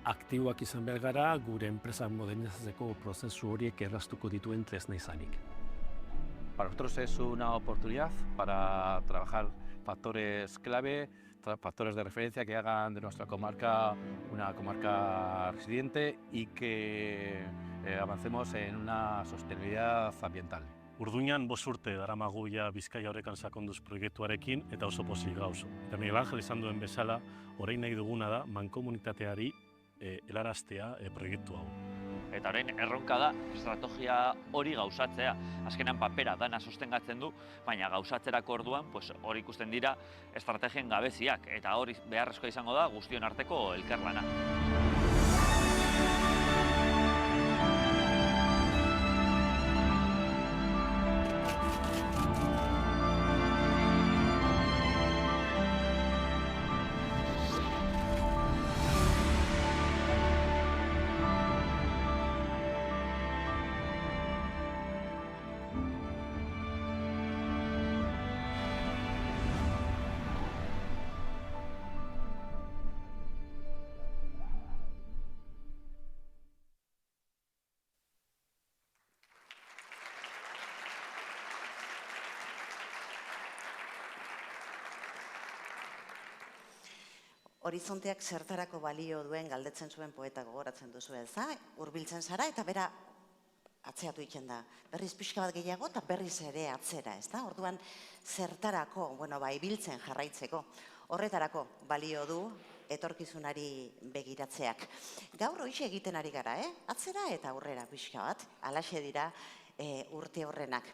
Aktiboak izan behar gara, gure enpresak modernizatzeko prozesu horiek erraztuko dituen tresna izanik. Para nosotros es una oportunidad para trabajar factores clave, factores de referencia que hagan de nuestra comarca una comarca resiliente y que avancemos en una sostenibilidad ambiental. Urduñan 5 urte daramagu ja Bizkaia Orekan sakonduz proiektuarekin eta oso pozik gauzo. Eta Miguel Ángel esan duen bezala, orain nahi duguna da mankomunitateari helaraztea proiektu hau. Eta orain erronka da estrategia hori gauzatzea. Azkenean papera dana sostengatzen du, baina gauzatzerako orduan hori ikusten dira estrategien gabeziak eta hori beharrezkoa izango da guztion arteko elkarlana. Horizonteak zertarako balio duen galdetzen zuen poeta gogoratzen duzu ez da, hurbiltzen zara eta bera atzeatu egiten da. Berriz pixka bat gehiago eta berriz ere atzera, ez da? Orduan zertarako, ibiltzen jarraitzeko, horretarako balio du etorkizunari begiratzeak. Gaur hoixe egiten ari gara, atzera eta aurrera pixka bat, alaxe dira urte horrenak.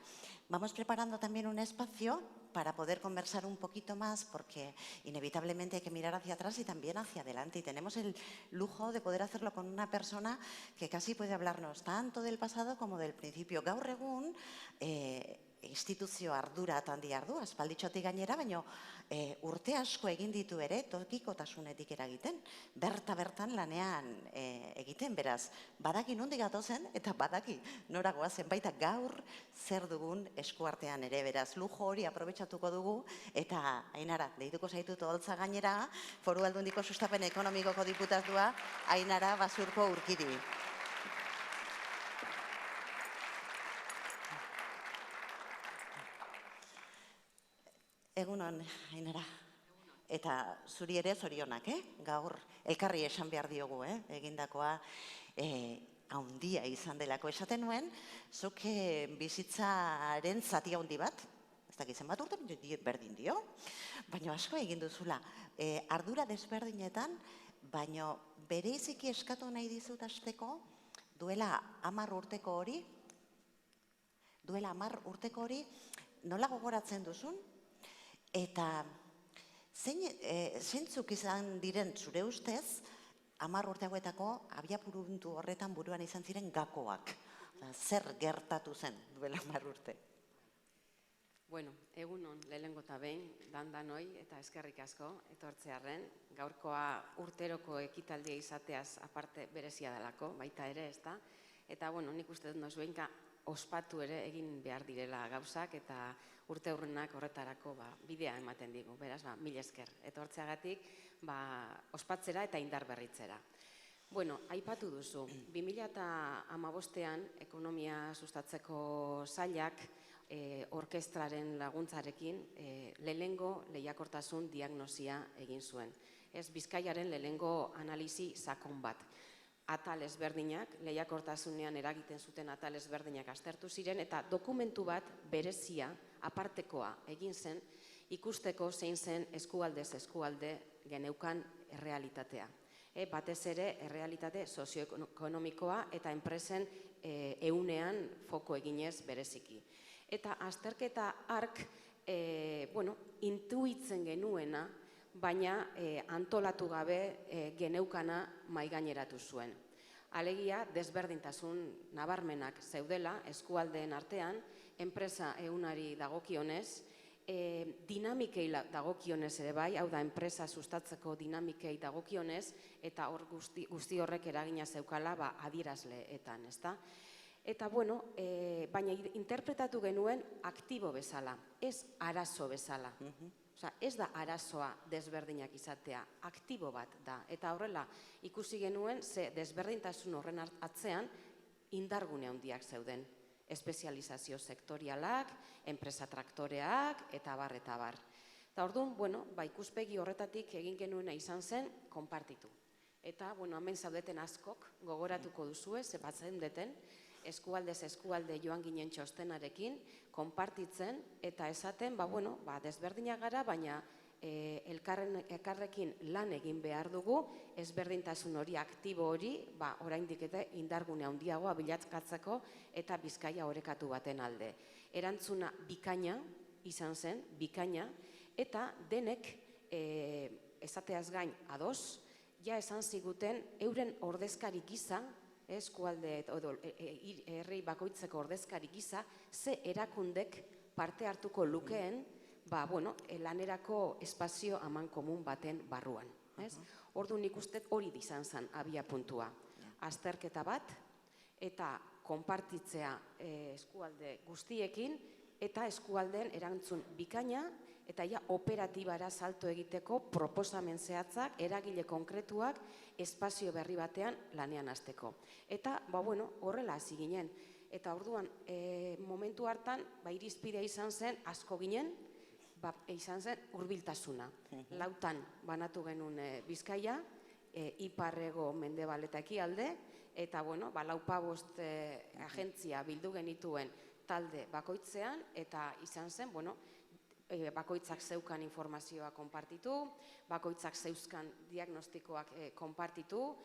Vamos preparando también un espacio para poder conversar un poquito más, porque inevitablemente hay que mirar hacia atrás y también hacia adelante. Y tenemos el lujo de poder hacerlo con una persona que casi puede hablarnos tanto del pasado como del principio. Gaur egun, instituzio ardura handi ardu, aspalditxotik gainera, baina urte asko egin ditu ere tokikotasunetik eragiten, bertan lanean egiten, beraz, badaki nondik gatozen eta badaki nora goazen, baita gaur zer dugun eskuartean ere, beraz, lujo hori aprobetxatuko dugu, eta Ainara, deituko zaitut odoltza gainera, Foru Aldundiko Sustapen Ekonomikoko diputatua, Ainara Basurko Urkiri. Egunon, Ainara. Eta zuri ere zorionak, gaur elkarri esan behar diogu, egindakoa haundia izan delako. Esaten nuen, zuk bizitzaren zati haundi bat, ez dakizen bat urte, berdin dio, baina asko egin duzula. Ardura desberdinetan, baina bereiziki eskatu nahi dizut hasteko, duela 10 urteko hori, nola gogoratzen duzun? Eta zeintzuk izan diren zure ustez, 10 urte hauetako abiapuntu horretan buruan izan ziren gakoak. Zer gertatu zen duela 10 urte? Bueno, egunon lehenengo eta behin, dandanoi eta eskerrik asko etortzearren. Gaurkoa urteroko ekitaldia izateaz aparte berezia delako, baita ere, ezta? Eta, bueno, nik uste dut noizbehinka ospatu ere egin behar direla gauzak eta urte hurrenak horretarako bidea ematen digu. Beraz, mila esker etortzeagatik ospatzera eta indar berritzera. Bueno, aipatu duzu, 2015ean ekonomia sustatzeko sailak orkestraren laguntzarekin lehenengo lehiakortasun diagnosia egin zuen. Ez Bizkaiaren lehenengo analisi sakon bat. Atal ezberdinak, lehiakortasunean eragiten zuten atal ezberdinak aztertu ziren eta dokumentu bat berezia, apartekoa egin zen, ikusteko zein zen eskualdez eskualde geneukan errealitatea. Batez ere, errealitate sozioekonomikoa eta enpresen ehunean foko eginez bereziki. Eta azterketa hark, intuitzen genuena, baina antolatu gabe geneukana maigaineratu zuen. Alegia, desberdintasun nabarmenak zeudela eskualdeen artean, enpresa ehunari dagokionez, dinamikei dagokionez ere bai, hau da, enpresa sustatzeko dinamikei dagokionez, eta hor guzti horrek eragina zeukala adierazleetan, ezta? Eta, bueno, baina interpretatu genuen aktibo bezala, ez arazo bezala. Ez da arazoa desberdinak izatea, aktibo bat da. Eta horrela, ikusi genuen, ze desberdintasun horren atzean indargune handiak zeuden. Espezializazio sektorialak, enpresa traktoreak, eta bar, eta bar. Eta orduan, ikuspegi horretatik egin genuena izan zen, konpartitu. Eta, hemen zaudeten askok gogoratuko duzue, zepatzen deten, eskualdez eskualde joan ginen txostenarekin, konpartitzen, eta esaten, desberdinak gara, baina elkarrekin lan egin behar dugu, ezberdintasun hori, aktibo hori, oraindik eta indargune handiagoa bilatkatzeko eta Bizkaia orekatu baten alde. Erantzuna bikaina izan zen, bikaina, eta denek, esateaz gain ados, ja esan ziguten euren ordezkari gisa, eskualde herri bakoitzeko ordezkari gisa, ze erakundek parte hartuko lukeen lanerako espazio aman komun baten barruan. Orduan nik uste hori izan zen abia puntua. Azterketa bat eta konpartitzea eskualde guztiekin eta eskualdeen erantzun bikaina eta operatibara salto egiteko proposamen zehatzak, eragile konkretuak, espazio berri batean lanean hasteko. Eta, horrela hasi ginen. Eta orduan, momentu hartan, irizpidea izan zen, asko ginen, izan zen hurbiltasuna. Lautan banatu genuen Bizkaia, iparrego Mendebal eta ekialde, eta, laupabost agentzia bildu genituen talde bakoitzean, eta izan zen, bakoitzak zeukan informazioa konpartitu, bakoitzak zeuzkan diagnostikoak konpartitu,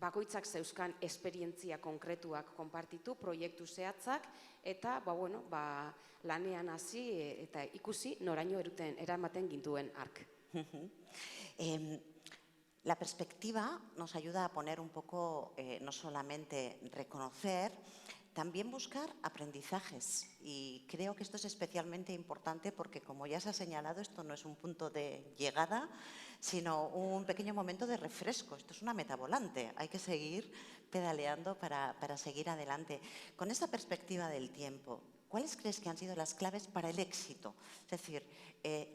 bakoitzak zeuzkan esperientzia konkretuak konpartitu, proiektu zehatzak, eta lanean hasi eta ikusi noraino eramaten gintuen ark. La perspectiva nos ayuda a poner un poco, no solamente reconocer, también buscar aprendizajes, y creo que esto es especialmente importante porque, como ya se ha señalado, esto no es un punto de llegada, sino un pequeño momento de refresco. Esto es una meta volante, hay que seguir pedaleando para seguir adelante. Con esta perspectiva del tiempo, ¿cuáles crees que han sido las claves para el éxito? Es decir,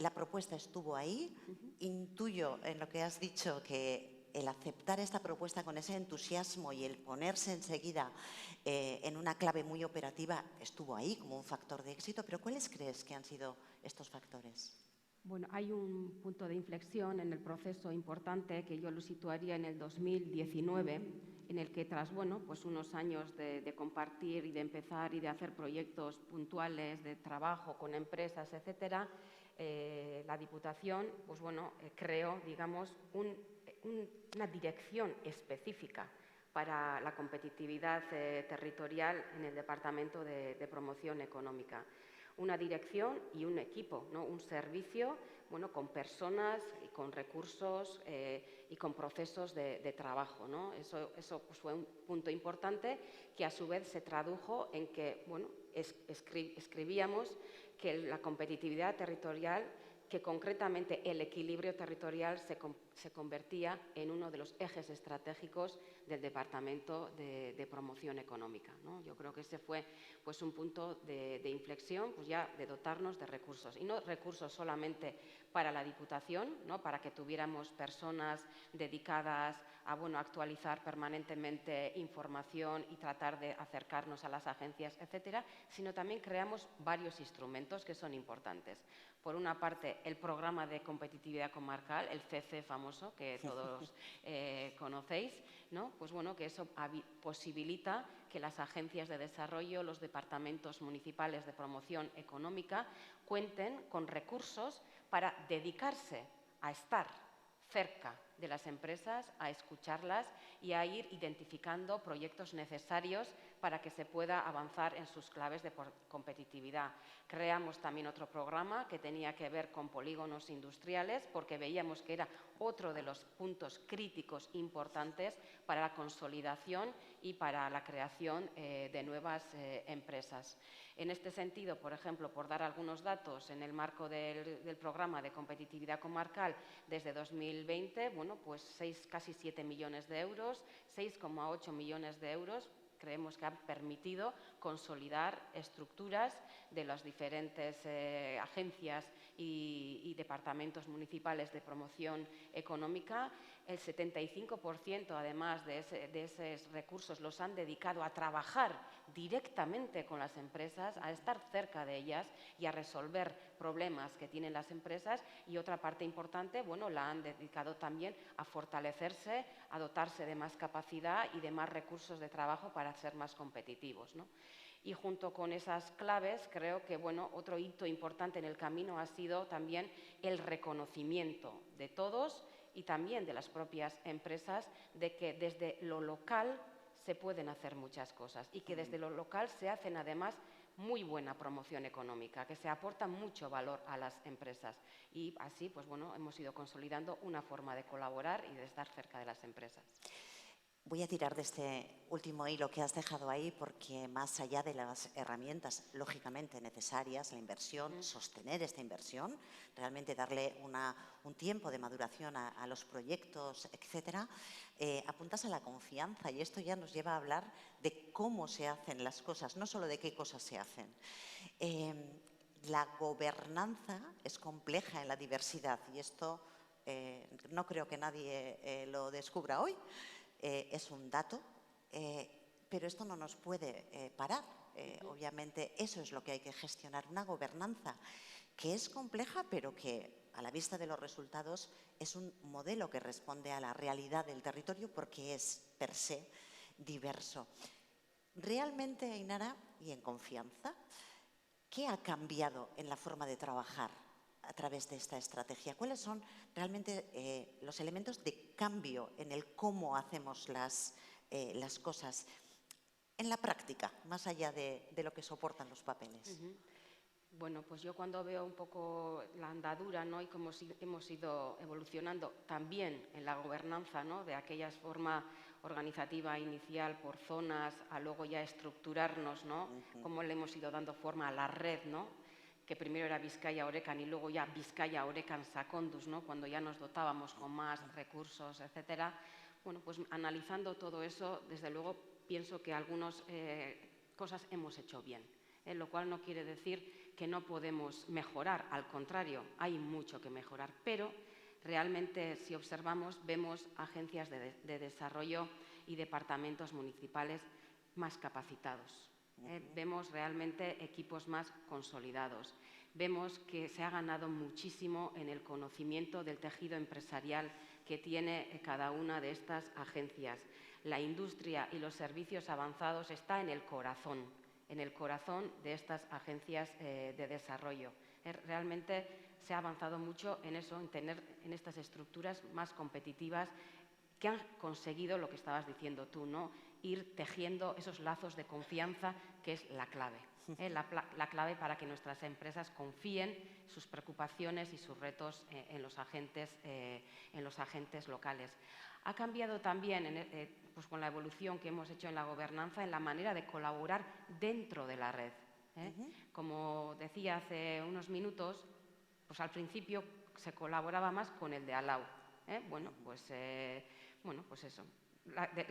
la propuesta estuvo ahí, intuyo en lo que has dicho que el aceptar esta propuesta con ese entusiasmo y el ponerse enseguida en una clave muy operativa estuvo ahí como un factor de éxito, pero ¿cuáles crees que han sido estos factores? Bueno, hay un punto de inflexión en el proceso importante que yo lo situaría en el 2019, en el que tras unos años de compartir y de empezar y de hacer proyectos puntuales de trabajo con empresas, etcétera, la Diputación creó, digamos, una dirección específica para la competitividad territorial en el Departamento de Promoción Económica. Una dirección y un equipo, un servicio bueno, con personas y con recursos y con procesos de trabajo, ¿no? Eso pues, fue un punto importante que a su vez se tradujo en que, bueno, escribíamos que la competitividad territorial, que concretamente el equilibrio territorial se convertía en uno de los ejes estratégicos del Departamento de Promoción Económica, ¿no? Yo creo que ese fue pues, un punto de inflexión, pues ya de dotarnos de recursos, y no recursos solamente para la Diputación, ¿no? Para que tuviéramos personas dedicadas a actualizar permanentemente información y tratar de acercarnos a las agencias, etcétera, sino también creamos varios instrumentos que son importantes. Por una parte, el programa de competitividad comarcal, el CC famoso, que todos conocéis, ¿no? Pues bueno, que eso posibilita que las agencias de desarrollo, los departamentos municipales de promoción económica, cuenten con recursos para dedicarse a estar cerca de las empresas, a escucharlas y a ir identificando proyectos necesarios para que se pueda avanzar en sus claves de competitividad. Creamos también otro programa que tenía que ver con polígonos industriales, porque veíamos que era otro de los puntos críticos importantes para la consolidación y para la creación de nuevas empresas. En este sentido, por ejemplo, por dar algunos datos, en el marco del programa de competitividad comarcal desde 2020, bueno, pues casi 7 millones de euros, 6,8 millones de euros, creemos que han permitido consolidar estructuras de las diferentes agencias y departamentos municipales de promoción económica. El 75%, además de esos recursos, los han dedicado a trabajar directamente con las empresas, a estar cerca de ellas y a resolver problemas que tienen las empresas. Y otra parte importante, bueno, la han dedicado también a fortalecerse, a dotarse de más capacidad y de más recursos de trabajo para ser más competitivos, ¿no? Y junto con esas claves, creo que otro hito importante en el camino ha sido también el reconocimiento de todos y también de las propias empresas de que desde lo local se pueden hacer muchas cosas y que desde lo local se hacen además muy buena promoción económica, que se aporta mucho valor a las empresas. Y así, pues hemos ido consolidando una forma de colaborar y de estar cerca de las empresas. Voy a tirar de este último hilo que has dejado ahí, porque más allá de las herramientas lógicamente necesarias, la inversión, sostener esta inversión, realmente darle un tiempo de maduración a los proyectos, etcétera, apuntas a la confianza, y esto ya nos lleva a hablar de cómo se hacen las cosas, no solo de qué cosas se hacen. La gobernanza es compleja en la diversidad, y esto no creo que nadie lo descubra hoy. Es un dato, pero esto no nos puede parar. Obviamente eso es lo que hay que gestionar, una gobernanza que es compleja, pero que a la vista de los resultados es un modelo que responde a la realidad del territorio, porque es per se diverso. Realmente, Ainara, y en confianza, ¿qué ha cambiado en la forma de trabajar a través de esta estrategia? ¿Cuáles son realmente los elementos de cambio en el cómo hacemos las cosas en la práctica, más allá de lo que soportan los papeles? Bueno, pues yo cuando veo un poco la andadura, ¿no?, y cómo hemos ido evolucionando también en la gobernanza, ¿no?, de aquella forma organizativa inicial por zonas a luego ya estructurarnos, ¿no?, cómo le hemos ido dando forma a la red, ¿no?, que primero era Bizkaia-Orekan y luego ya Bizkaia-Orekan-Sakondus, ¿no?, cuando ya nos dotábamos con más recursos, etcétera. Bueno, pues analizando todo eso, desde luego pienso que algunas cosas hemos hecho bien, lo cual no quiere decir que no podemos mejorar, al contrario, hay mucho que mejorar, pero realmente si observamos vemos agencias de desarrollo y departamentos municipales más capacitados. Vemos realmente equipos más consolidados. Vemos que se ha ganado muchísimo en el conocimiento del tejido empresarial que tiene cada una de estas agencias. La industria y los servicios avanzados está en el corazón de estas agencias de desarrollo. Realmente se ha avanzado mucho en eso, en tener en estas estructuras más competitivas que han conseguido lo que estabas diciendo tú, ¿no? Ir tejiendo esos lazos de confianza, que es la clave. La clave para que nuestras empresas confíen sus preocupaciones y sus retos en los agentes locales. Ha cambiado también pues con la evolución que hemos hecho en la gobernanza, en la manera de colaborar dentro de la red. Como decía hace unos minutos, pues al principio se colaboraba más con el de al lado. Bueno, pues eso.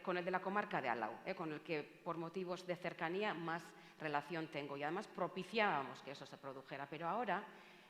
Con el de la comarca de al lado, con el que por motivos de cercanía más relación tengo, y además propiciábamos que eso se produjera, pero ahora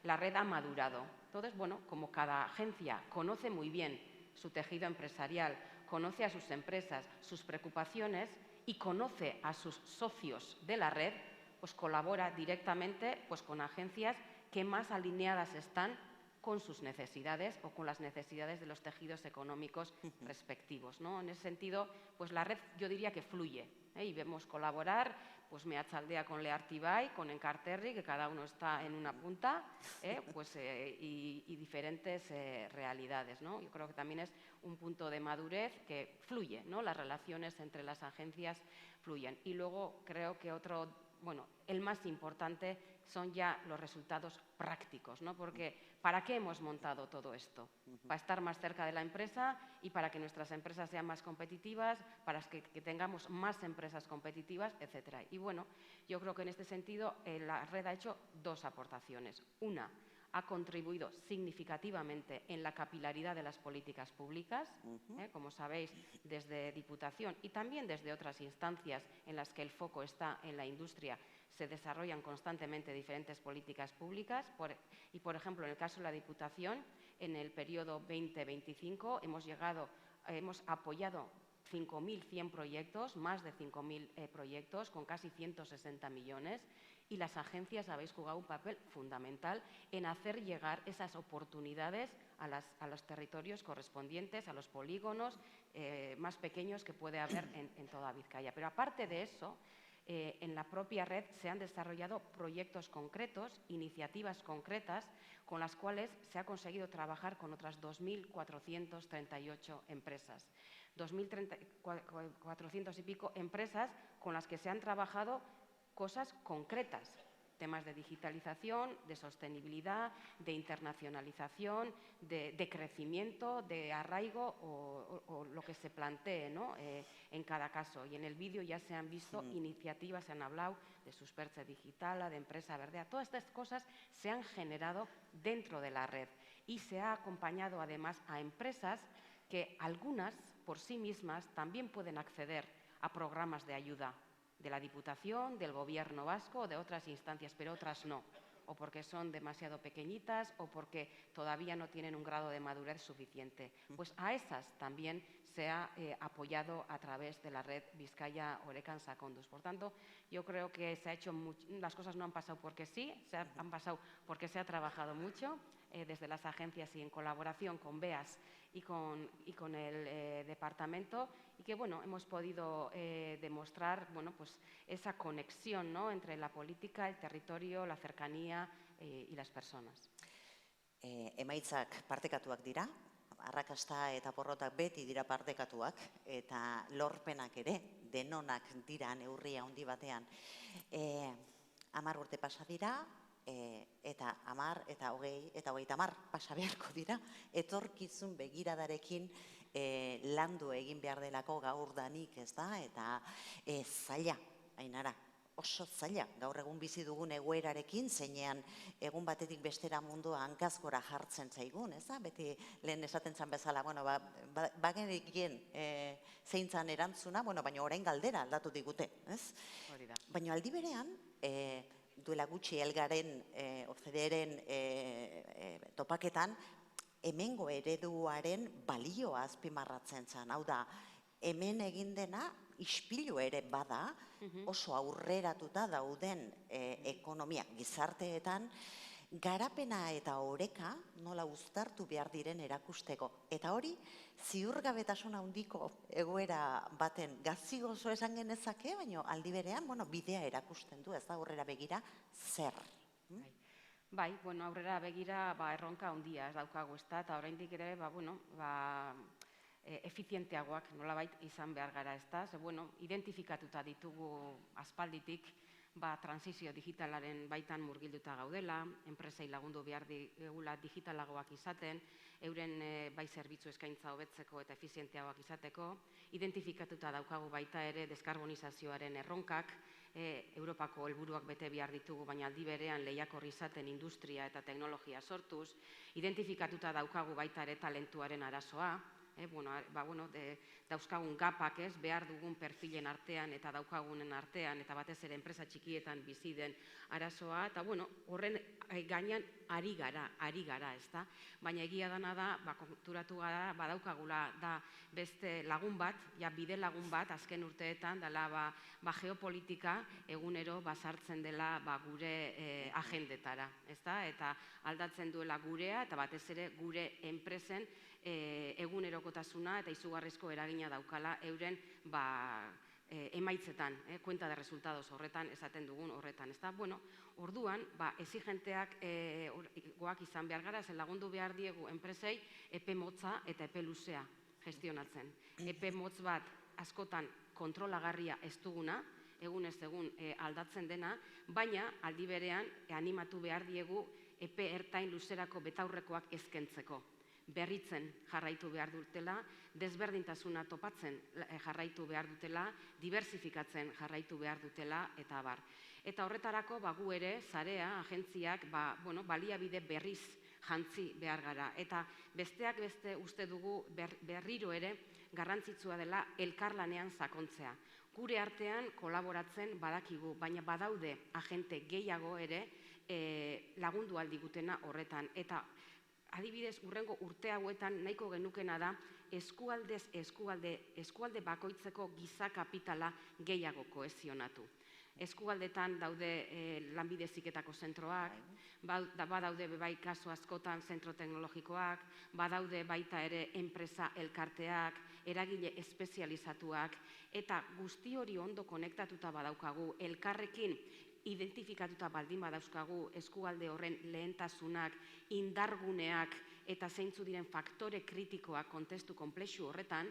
la red ha madurado. Entonces, bueno, como cada agencia conoce muy bien su tejido empresarial, conoce a sus empresas, sus preocupaciones y conoce a sus socios de la red, pues colabora directamente pues con agencias que más alineadas están con sus necesidades o con las necesidades de los tejidos económicos respectivos, ¿no? En ese sentido, pues la red yo diría que fluye, y vemos colaborar pues Meatzaldea con Leartibai, con Enkarterri, que cada uno está en una punta, y diferentes realidades, ¿no? Yo creo que también es un punto de madurez que fluye, ¿no? Las relaciones entre las agencias fluyen. Y luego creo que el más importante son ya los resultados prácticos, ¿no? Porque ¿para qué hemos montado todo esto? Para estar más cerca de la empresa y para que nuestras empresas sean más competitivas, para que tengamos más empresas competitivas, etcétera. Y bueno, yo creo que en este sentido la red ha hecho dos aportaciones. Una, ha contribuido significativamente en la capilaridad de las políticas públicas, como sabéis, desde Diputación y también desde otras instancias en las que el foco está en la industria, se desarrollan constantemente diferentes políticas públicas. Por ejemplo, en el caso de la Diputación, en el periodo 2025 hemos apoyado 5.100 proyectos, más de 5.000 proyectos, con casi 160 millones, y las agencias habéis jugado un papel fundamental en hacer llegar esas oportunidades a los territorios correspondientes, a los polígonos más pequeños que puede haber en toda Vizcaya. Pero aparte de eso, en la propia red se han desarrollado proyectos concretos, iniciativas concretas, con las cuales se ha conseguido trabajar con otras 2.438 empresas. 2.400 y pico empresas con las que se han trabajado cosas concretas, temas de digitalización, de sostenibilidad, de internacionalización, de crecimiento, de arraigo o lo que se plantee, ¿no? En cada caso. Y en el vídeo ya se han visto iniciativas, se han hablado de Suspertze Digitala, de Empresa Verdea. Todas estas cosas se han generado dentro de la red y se ha acompañado además a empresas que algunas por sí mismas también pueden acceder a programas de ayuda de la Diputación, del Gobierno vasco o de otras instancias, pero otras no, o porque son demasiado pequeñitas o porque todavía no tienen un grado de madurez suficiente. Pues a esas también se ha apoyado a través de la red Vizcaya Orekan Sakonduz. Por tanto, yo creo que se ha hecho las cosas no han pasado porque sí, han pasado porque se ha trabajado mucho desde las agencias y en colaboración con BEAS y con el departamento, y que hemos podido demostrar pues esa conexión, ¿no? Entre la política, el territorio, la cercanía y las personas. Emaitzak partekatuak dira, arrakasta eta porrotak beti dira partekatuak, eta lorpenak ere denonak dira neurria handi batean. 10 urte pasa dira, eta 10 eta 20 eta 30 pasa beharko dira, etorkizun begiradarekin landu egin behar delako gaur danik, ez da, eta zaila, Ainara, oso zaila, gaur egun bizi dugun egoerarekin, zeinean egun batetik bestera mundua hankazgora jartzen zaigun, ez da, beti lehen esaten zan bezala, bagenekien zeintzan erantzuna, baina orain galdera aldatu digute, ez? Baina aldi berean, duela gutxi Elgaren, OCDE-ren topaketan, hemengo ereduaren balioa azpimarratzen zen. Hau da, hemen egin dena ispilu ere bada, oso aurreratuta dauden ekonomia gizarteetan, garapena eta oreka nola uztartu behar diren erakusteko. Eta hori, ziurgabetasun handiko egoera baten gazi-gozo esan genezake, baina aldi berean, bidea erakusten du, ez da aurrera begira, zer? Bai, aurrera begira erronka handia ez daukagu, ez da, eta oraindik ere, efizienteagoak nolabait izan behar gara, ezta? Ze, bueno, identifikatuta ditugu aspalditik, transizio digitalaren baitan murgilduta gaudela, enpresei lagundu behar digula digitalagoak izaten, euren bai zerbitzu eskaintza hobetzeko eta efizienteagoak izateko, identifikatuta daukagu baita ere deskarbonizazioaren erronkak, Europako helburuak bete behar ditugu, baina aldi berean lehiakor izaten industria eta teknologia sortuz, identifikatuta daukagu baita ere talentuaren arazoa, dauzkagun gapak behar dugun perfilen artean eta daukagunen artean, eta batez ere enpresa txikietan bizi den arazoa, eta horren gainean ari gara, ezta? Baina egia dana da, konturatu gara, badaukagula da beste lagun bat, bide lagun bat, azken urteetan, dela geopolitika egunero sartzen dela gure agendetara, ezta? Eta aldatzen duela gurea, eta batez ere gure enpresen egunerokotasuna eta izugarrizko eragina daukala euren emaitzetan, kuenta de resultados horretan, esaten dugun horretan, ezta? Orduan, exigenteak goak izan behar gara, lagundu behar diegu enpresei epe motza eta epe luzea gestionatzen. Epe motz bat askotan kontrolagarria ez duguna, egunez egun aldatzen dena, baina aldi berean animatu behar diegu epe ertain luzerako betaurrekoak ezkentzeko. Berritzen jarraitu behar dutela, desberdintasuna topatzen jarraitu behar dutela, diversifikatzen jarraitu behar dutela, eta abar. Eta horretarako gu ere, zarea, agentziak, baliabide berriz jantzi behar gara. Eta besteak beste uste dugu berriro ere garrantzitsua dela elkarlanean sakontzea. Gure artean kolaboratzen badakigu, baina badaude agente gehiago ere lagundu aldigutena horretan. Eta adibidez, urrengo urte hauetan nahiko genukena da eskualdez eskualde bakoitzeko giza kapitala gehiago kohesionatu. Eskualdetan daude lanbide heziketako zentroak, badaude bai kasu askotan zentro teknologikoak, badaude baita ere enpresa elkarteak, eragile espezializatuak, eta guzti hori ondo konektatuta badaukagu, elkarrekin identifikatuta baldin badauzkagu eskualde horren lehentasunak, indarguneak eta zeintzu diren faktore kritikoak kontestu konplexu horretan,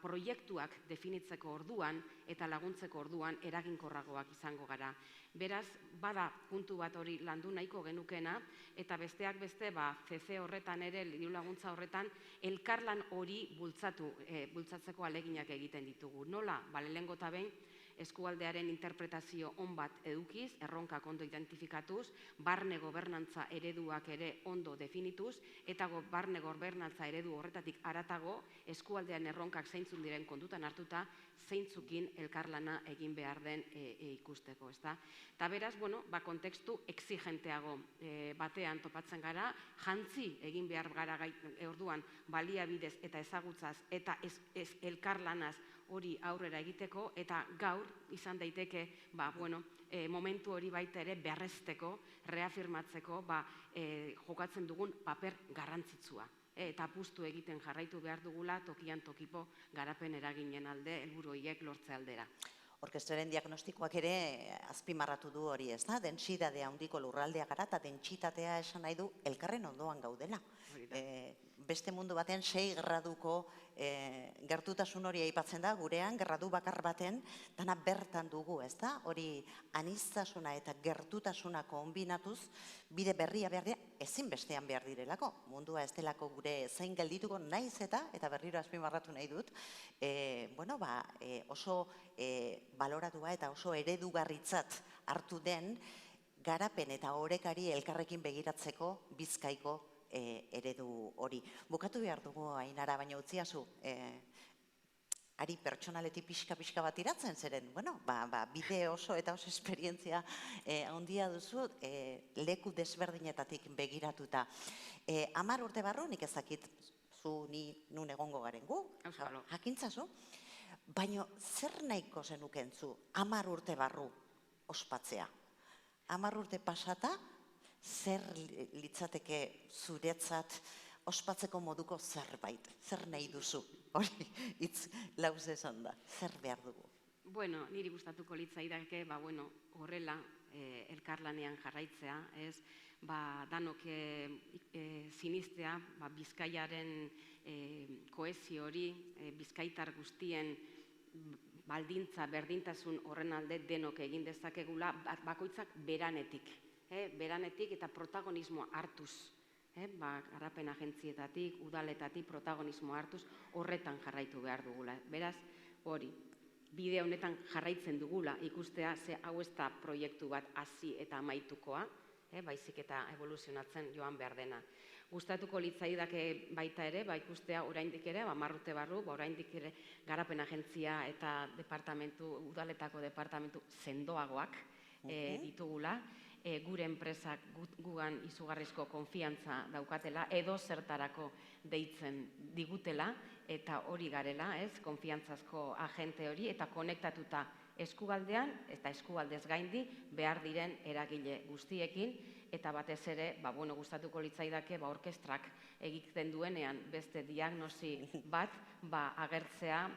proiektuak definitzeko orduan eta laguntzeko orduan eraginkorragoak izango gara. Beraz, bada puntu bat hori landu nahiko genukena, eta besteak beste, CC horretan ere, diru laguntza horretan, elkarlan hori bultzatzeko aleginak egiten ditugu. Nola, lehenengo eta behin, eskualdearen interpretazio on bat edukiz, erronkak ondo identifikatuz, barne gobernantza ereduak ere ondo definituz, eta barne gobernantza eredu horretatik haratago, eskualdean erronkak zeintzun diren kontutan hartuta, zeintzukin elkarlana egin behar den ikusteko, ezta? Eta beraz, kontekstu exigenteago batean topatzen gara, jantzi egin behar gara orduan baliabidez eta ezagutzaz eta elkarlanaz hori aurrera egiteko, eta gaur izan daiteke momentu hori baita ere berrezteko, reafirmatzeko jokatzen dugun paper garrantzitsua. Eta apustu egiten jarraitu behar dugula tokian tokipo garapen eraginen alde, helburu horiek lortze aldera. Orkestraren diagnostikoak ere azpimarratu du hori, ez da? Dentsitatea handiko lurraldea gara, eta dentsitatea esan nahi du elkarren ondoan gaudela. Beste mundu batean 6 graduko gertutasun hori aipatzen da, gurean, gradu bakar baten, dana bertan dugu, ez da? Hori aniztasuna eta gertutasuna konbinatuz, bide berria behar dira, ezin bestean behar direlako. Mundua ez delako gure zein geldituko naiz eta berriro azpimarratu nahi dut, oso baloratua eta oso eredugarritzat hartu den garapen eta orekari elkarrekin begiratzeko Bizkaiko eredu hori. Bukatu behar dugu, Ainara, baina utziazu, ari pertsonaletik pixka bat iratzen zeren, bide oso eta oso esperientzia handia duzu, leku desberdinetatik begiratuta. 10 urte barru, nik ezakit zu ni nun egongo garen gu, jakintzazu, baina zer nahiko zenuken zu 10 urte barru ospatzea? 10 urte pasata, zer litzateke zuretzat ospatzeko moduko zerbait? Zer nahi duzu? Hori, hitz lauz esan da. Zer behar dugu? Bueno, niri gustatuko litzaidake, horrela elkarlanean jarraitzea, danok sinistea Bizkaiaren kohesio hori, bizkaitar guztien baldintza, berdintasun horren alde denok egin dezakegula, bakoitzak beranetik eta protagonismoa hartuz, garapen agentzietatik, udaletatik protagonismoa hartuz, horretan jarraitu behar dugula. Beraz, hori, bide honetan jarraitzen dugula ikustea, ze hau ez da proiektu bat hasi eta amaitukoa, baizik eta evoluzionatzen joan behar dena. Gustatuko litzaidake baita ere, ikustea oraindik ere, 10 urte barru, oraindik ere garapen agentzia eta udaletako departamentu sendoagoak ditugula, gure enpresak gugan izugarrizko konfiantza daukatela, edo zertarako deitzen digutela, eta hori garela, konfiantzazko agente hori, eta konektatuta eskualdean eta eskualdez gaindi behar diren eragile guztiekin, eta batez ere, gustatuko litzaidake, orkestrak egiten duenean beste diagnosi bat, agertzea,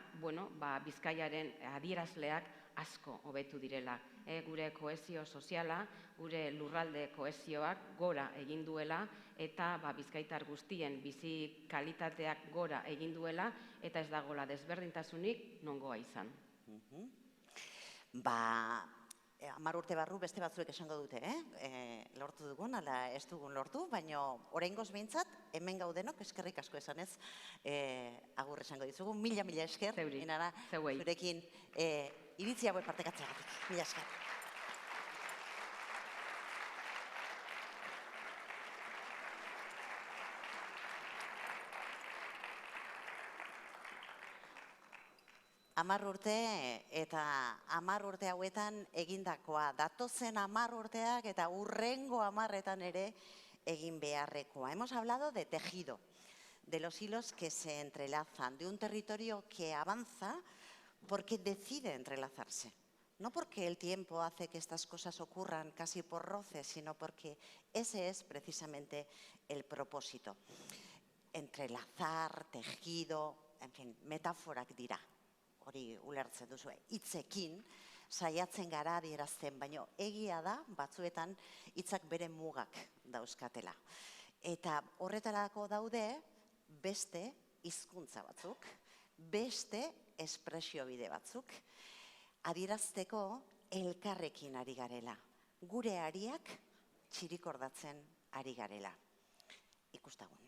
Bizkaiaren adierazleak asko hobetu direla. Gure kohesio soziala, gure lurralde kohesioak gora egin duela, eta bizkaitar guztien bizi kalitateak gora egin duela, eta ez dagoela desberdintasunik nongoa izan. 10 urte barru beste batzuek esango dute, lortu dugun, ala ez dugun lortu, baina oraingoz behintzat, hemen gaudenok eskerrik asko esanez, agur esango dizugu, mila esker, Inara, zurekin iritzi hauek partekatzeagatik. Mila esker. Urte eta 10 urte hauetan egindakoa, datozen 10 urteak eta hurrengo 10etan ere egin beharrekoa. Hemos hablado de tejido, de los hilos que se entrelazan, de un territorio que avanza porque decide entrelazarse. No porque el tiempo hace que estas cosas ocurran casi por roce, sino porque ese es precisamente el propósito. Entrelazar, tejido, en fin, metaforak dira. Hori ulertzen duzu, hitzekin saiatzen gara adierazten, baina egia da batzuetan hitzak bere mugak dauzkatela. Eta horretarako daude beste hizkuntza batzuk, beste espresio bide batzuk, adierazteko elkarrekin ari garela. Gure ariak txirikordatzen ari garela. Ikustagun.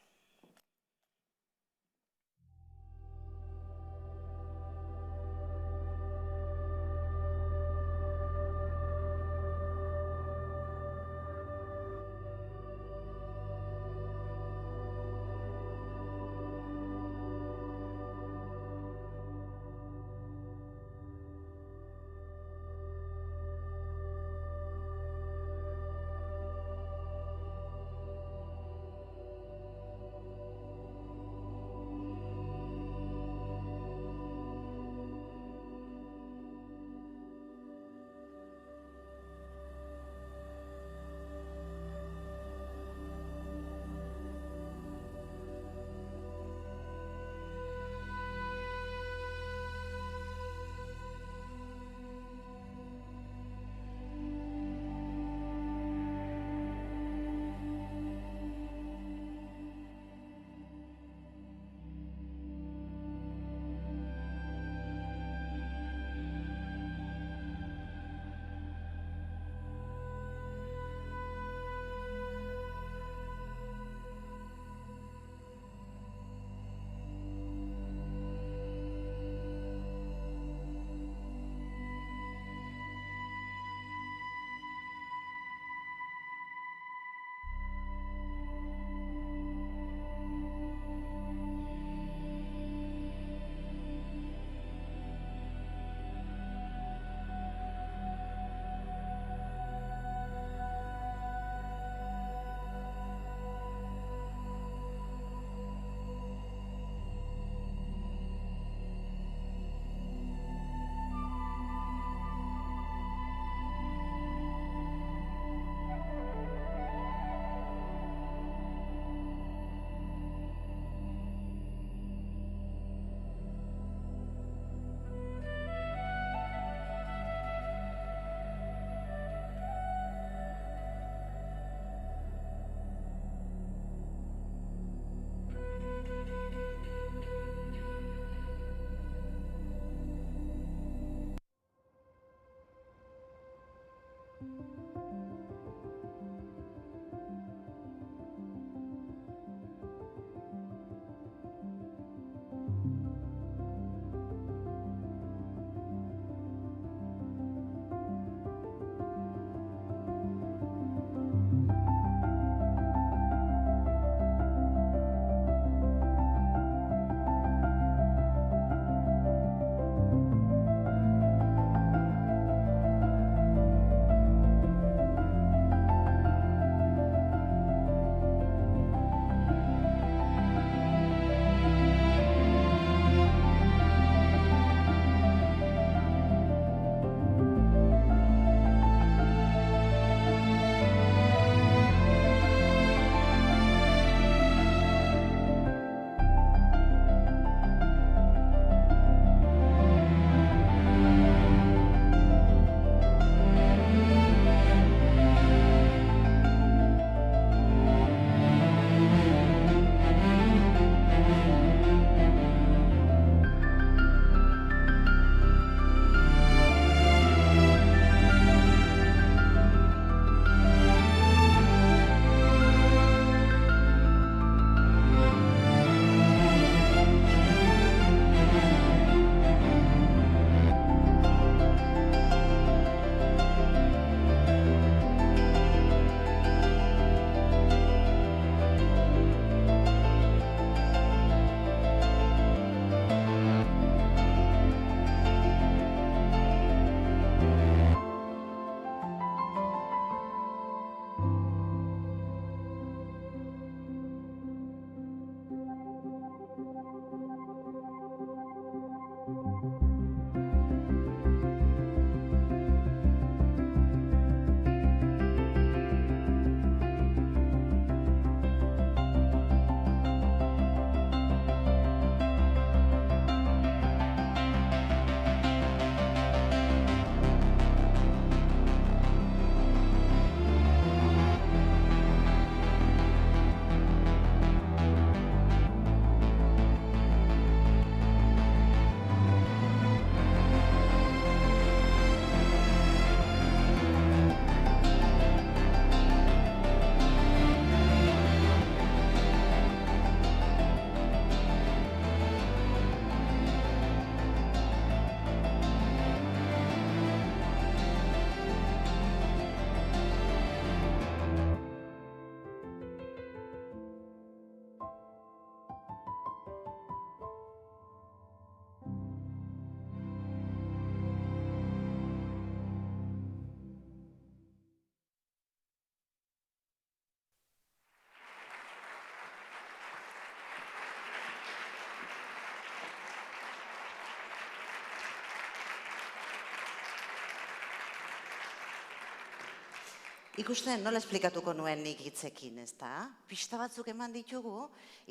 Ikusten, nola esplikatuko nuen nik hitzekin, ez da? Pista batzuk eman ditugu,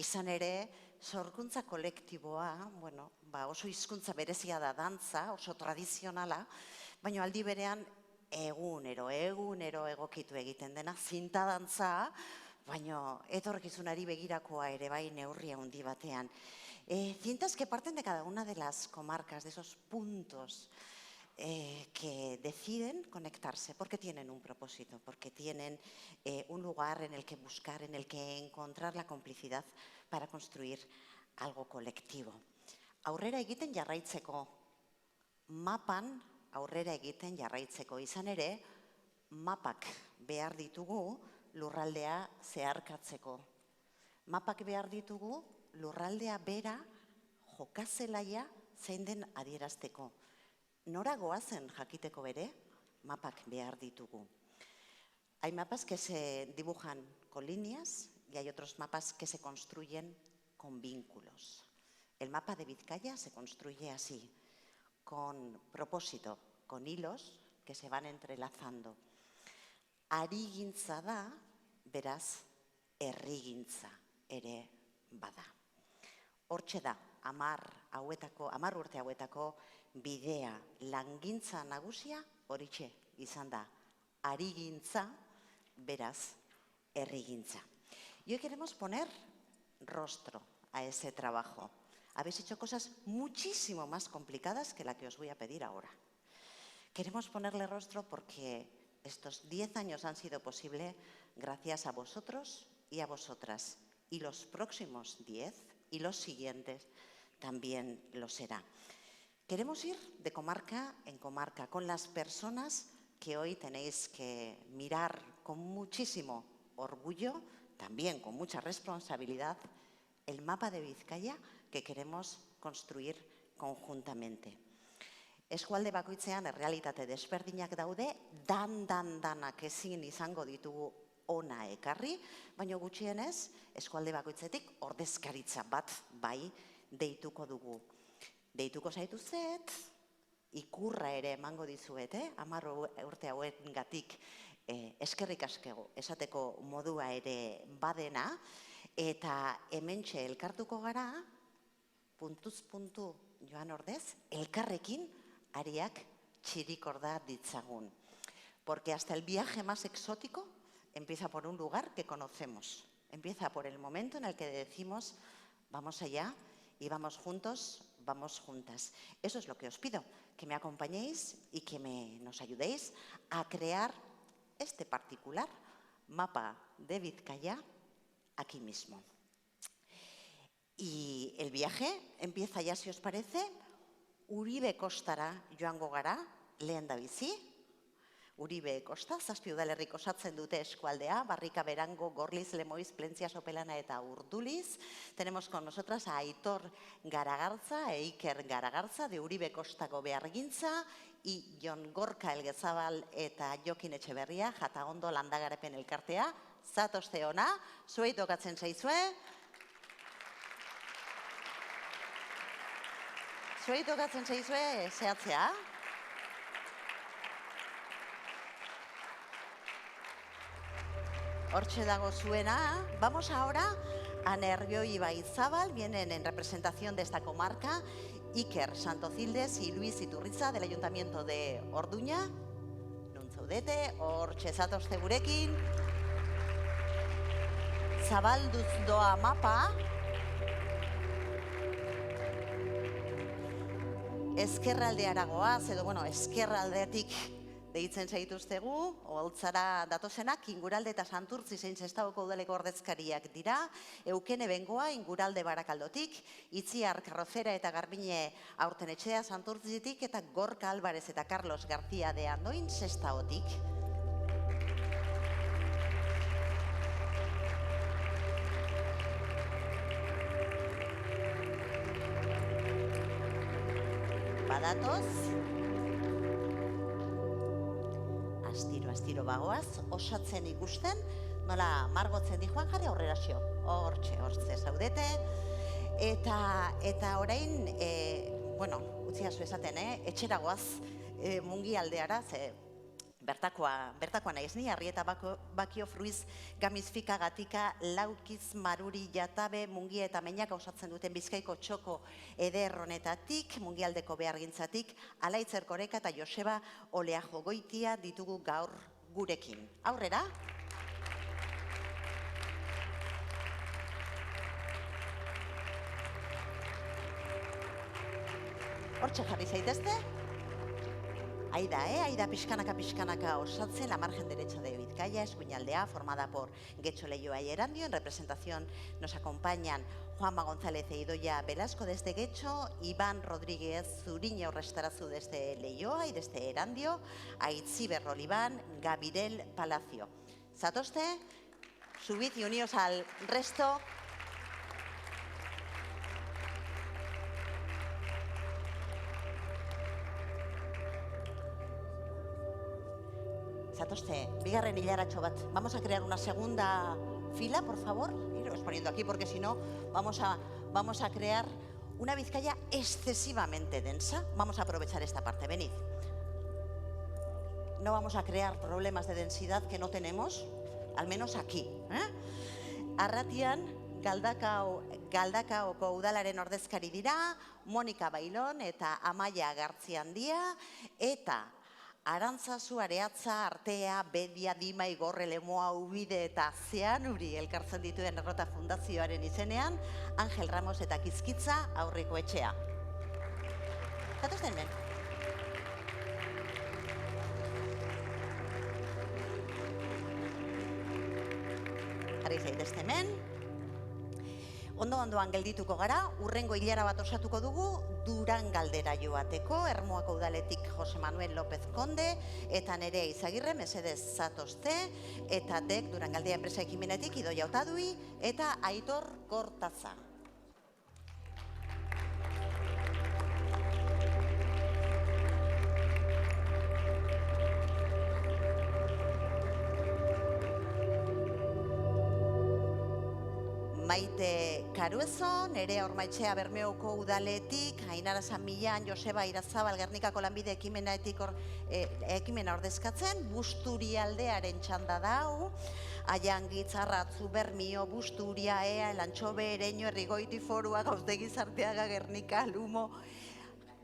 izan ere, sorkuntza kolektiboa, oso hizkuntza berezia da dantza, oso tradizionala, baina aldi berean egunero egokitu egiten dena, zinta dantza, baina etorkizunari begirakoa ere bai neurri handi batean. Cintas que parten de cada una de las comarcas, de esos puntos que deciden conectarse porque tienen un propósito, porque tienen un lugar en el que buscar, en el que encontrar la complicidad para construir algo colectivo. Aurrera egiten jarraitzeko, mapan aurrera egiten jarraitzeko, izan ere, mapak behar ditugu lurraldea zeharkatzeko. Mapak behar ditugu lurraldea bera jokazelaia zein den adierazteko. Nora goazen jakiteko bere, mapak behar ditugu. Hay mapas que se dibujan con líneas y hay otros mapas que se construyen con vínculos. El mapa de Vizcaya se construye así, con propósito, con hilos que se van entrelazando. Arigintza da, beraz, herrigintza ere bada. Hortxe da, 10 urte hauetako bidea, langintza nagusia horitxe izan da. Arigintza, beraz, herrigintza. Y hoy queremos poner rostro a ese trabajo. Habéis hecho cosas muchísimo más complicadas que la que os voy a pedir ahora. Queremos ponerle rostro porque estos 10 años han sido posible gracias a vosotros y a vosotras. Y los próximos 10 y los siguientes también lo será. Queremos ir de comarca en comarca con las personas que hoy tenéis que mirar con muchísimo orgullo, también con mucha responsabilidad, el mapa de Vizcaya que queremos construir conjuntamente. Eskualde bakoitzean errealitate desberdinak daude, danak ezin izango ditugu ona ekarri, baina gutxienez eskualde bakoitzetik ordezkaritza bat bai deituko dugu. Deituko zaituzet, ikurra ere emango dizuet, 10 urte hauengatik eskerrik asko esateko modua ere badena, eta hementxe elkartuko gara, puntuz puntu joan ordez, elkarrekin ariak txirikorda ditzagun. Porque hasta el viaje más exótico empieza por un lugar que conocemos. Empieza por el momento en el que decimos vamos allá y vamos juntos, vamos juntas. Eso es lo que os pido, que me acompañéis y que nos ayudéis a crear este particular mapa de Vizcaya aquí mismo. Y el viaje empieza ya, si os parece, Uribe Kostara joango gara, lehen da bizi. Uribe Kosta, 7 udalerrik osatzen dute eskualdea, Barrika, Berango, Gorliz, Lemoiz, Plentzia, Sopelana eta Urduliz. Tenemos con nosotras a Aitor Garagartza, Eiker Garagartza, de Uribe Kostako Behargintza, y Jon Gorka Elgezabal eta Jokin Etxeberria, Jataondo Landagarepen elkartea. Zatozte ona, zuei tokatzen zaizue. Zuei tokatzen zaizue zehatzea. Hortxe dago zuena. Vamos ahora a Nervio Ibaizabal, vienen en representación de esta comarca, Iker Santocildes y Luis Iturriza del Ayuntamiento de Orduña. Non zaudete, hortxe zatozte gurekin. Zabalduz doa mapa. Ezkerraldeara goaz, edo, ezkerraldeatik deitzen zaituztegu, oholtzara datozenak, Inguralde eta Santurtzi zein Sestaoko udaleko ordezkariak dira, Eukene Bengoa, Inguralde Barakaldotik, Itziar Karrozera eta Garbine Aurten Etxea Santurtzitik, eta Gorka Alvarez eta Carlos García de Andoin Sestaotik. Badatoz, astiro bagoaz, osatzen ikusten, nola margotzen di Juan jarri aurrera xio, hortxe zaudete, eta orain, utziazu esaten, etxera goaz mungi aldeara, ze bertakoa naiz ni, Arrieta Bakio Fruiz Gamizfika Gatika Laukiz Maruri Jatabe Mungia eta Meñaka osatzen duten Bizkaiko txoko eder honetatik, Mungialdeko behargintzatik, Alaitz Erkoreka eta Joseba Oleajogoitia ditugu gaur gurekin. Aurrera. Hortxe jarri zaitezte. Aida pixkanaka osatzen, la margen derecha de Bizkaia, eskuinaldea, formada por Getxo Leioa y Erandio. En representación nos acompañan Juanma González e Idoia Velasco desde Getxo, Iván Rodríguez Zuriño Restarazu desde Leioa y desde Erandio, Aitziber Oliván, Gabriel Palacio. ¿Zatozte? Subid y uníos al resto. Zatozte, bigarren hilaratxo bat. Vamos a crear una segunda fila, por favor. Iros poniendo aquí porque si no vamos a crear una Bizkaia excesivamente densa. Vamos a aprovechar esta parte, venid. No vamos a crear problemas de densidad que no tenemos, al menos aquí. Arratian, Galdakaoko udalaren ordezkari dira, Monika Bailon eta Amaia Gartziandia, eta Arantzazu Areatza, Artea, Bedia, Dima, Igorre, Lemoa, Ubide eta Zeanuri elkartzen dituen Errota Fundazioaren izenean, Angel Ramos eta Kizkitza aurreko etxea. Zatozten ben? Jarri zaitezte hemen. Ondo-ondoan geldituko gara, urrengo hilara bat osatuko dugu, Durangaldera joateko, Ermuako udaletik Jose Manuel López Konde, eta nere Izagirre, mesedez zatozte, eta dek Durangaldea enpresa ekimenetik Idoia Otadui, eta Aitor Kortaza. Maite Karuezo, Nerea Ormaetxea Bermeoko udaletik, Ainara San Millan, Joseba Irazabal Gernikako lanbide ekimena ordezkatzen, Busturialdearen txanda dau, Aiangitz, Arratzu, Bermio, Busturia, Ea, Elantxobe, Ereño, Errigoiti, Forua, Gauztegi, Zarteaga, Gernika, Lumo,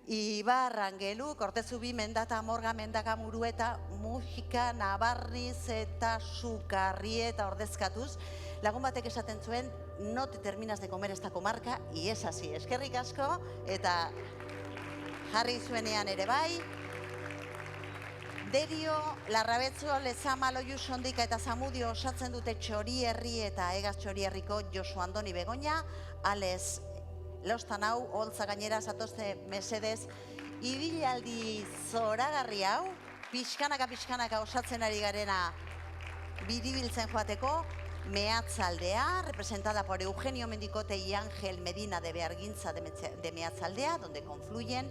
Ibar, Angelu, Kortezubi, Mendata, Morga, Mendaka, Murueta, Mujika, Nabarriz eta Sukarrieta ordezkatuz. Lagun batek esaten zuen, no te terminas de comer esta comarca, y es así. Eskerrik asko, eta jarri zuenean ere bai. Derio, Larrabetzo, Lezama, Loiu Sondika eta Zamudio osatzen dute Txorierri eta Egaz Txorierriko Josu Andoni Begoña, Ales Lostan hau, holtza gainera zatozte mesedez, ibilaldi zoragarri hau, pixkanaka osatzen ari garena biribiltzen joateko, Meatzaldea, representada por Eugenio Mendicote y Ángel Medina de Behargintza de Meatzaldea, donde confluyen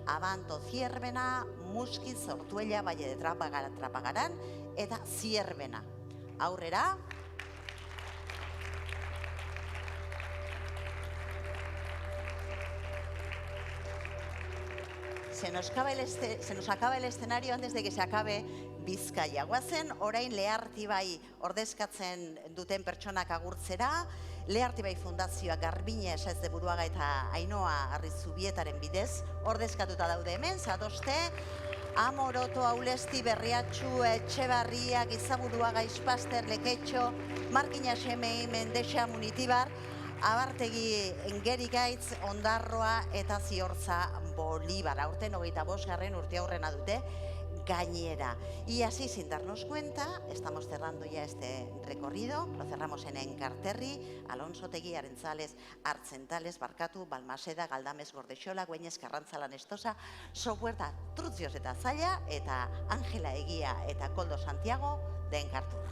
Abanto, Zierbena, Muskiz, Ortuella, Valle de Trapagaran, eta Zierbena. Aurrera. Se nos acaba el escenario antes de que se acabe Bizkaia. Guazen, orain Lehartibai ordezkatzen duten pertsonak agurtzera, Lehartibai Fundazioa Garbine Esaez de Buruaga eta Ainoa Arrizubietaren bidez ordezkatuta daude hemen, zatozte, Amoroto, Aulesti, Berriatxu, Etxebarria, Gizaburuaga, Ispaster, Leketxo, Markina Xemei, Mendexa, Munitibar, Abartegi, Engerikaitz, Ondarroa eta Ziortza Bolibar. Aurten 25. urte aurrena dute gainera. Y así, sin darnos cuenta, estamos cerrando ya este recorrido. Lo cerramos en Enkarterri, Alonso Tegui, Arentzales, Artzentales, Barkatu, Balmaseda, Galdames, Gordexola, Güeñez, Carranza, Lanestosa, Sopuerta, Trutzios eta Zaila, eta Ángela Egia eta Koldo Santiago de Enkartur.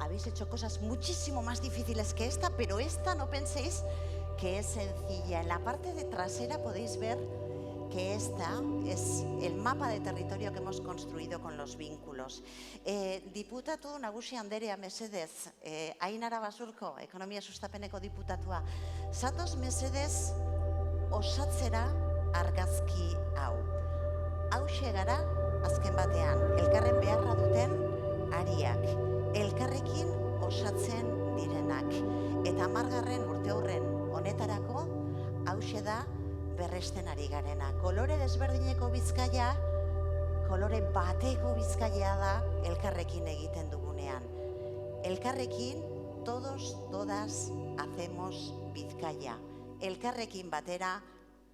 Habéis hecho cosas muchísimo más difíciles que esta, pero esta no penséis que es sencilla. En la parte de trasera podéis ver que esta es el mapa de territorio que hemos construido con los vínculos. Diputatu nagusi anderea mesedez, Ainara Basurko, ekonomia sustapeneko diputatua, zatoz mesedez osatzera argazki hau. Hauxe gara, azken batean, elkarren beharra duten ariak, elkarrekin osatzen direnak. Eta 10. urteurren honetarako, hauxe da berresten ari garena. Kolore desberdineko Bizkaia, kolore bateko Bizkaia da elkarrekin egiten dugunean. Elkarrekin, todos, todas, hacemos Bizkaia. Elkarrekin batera,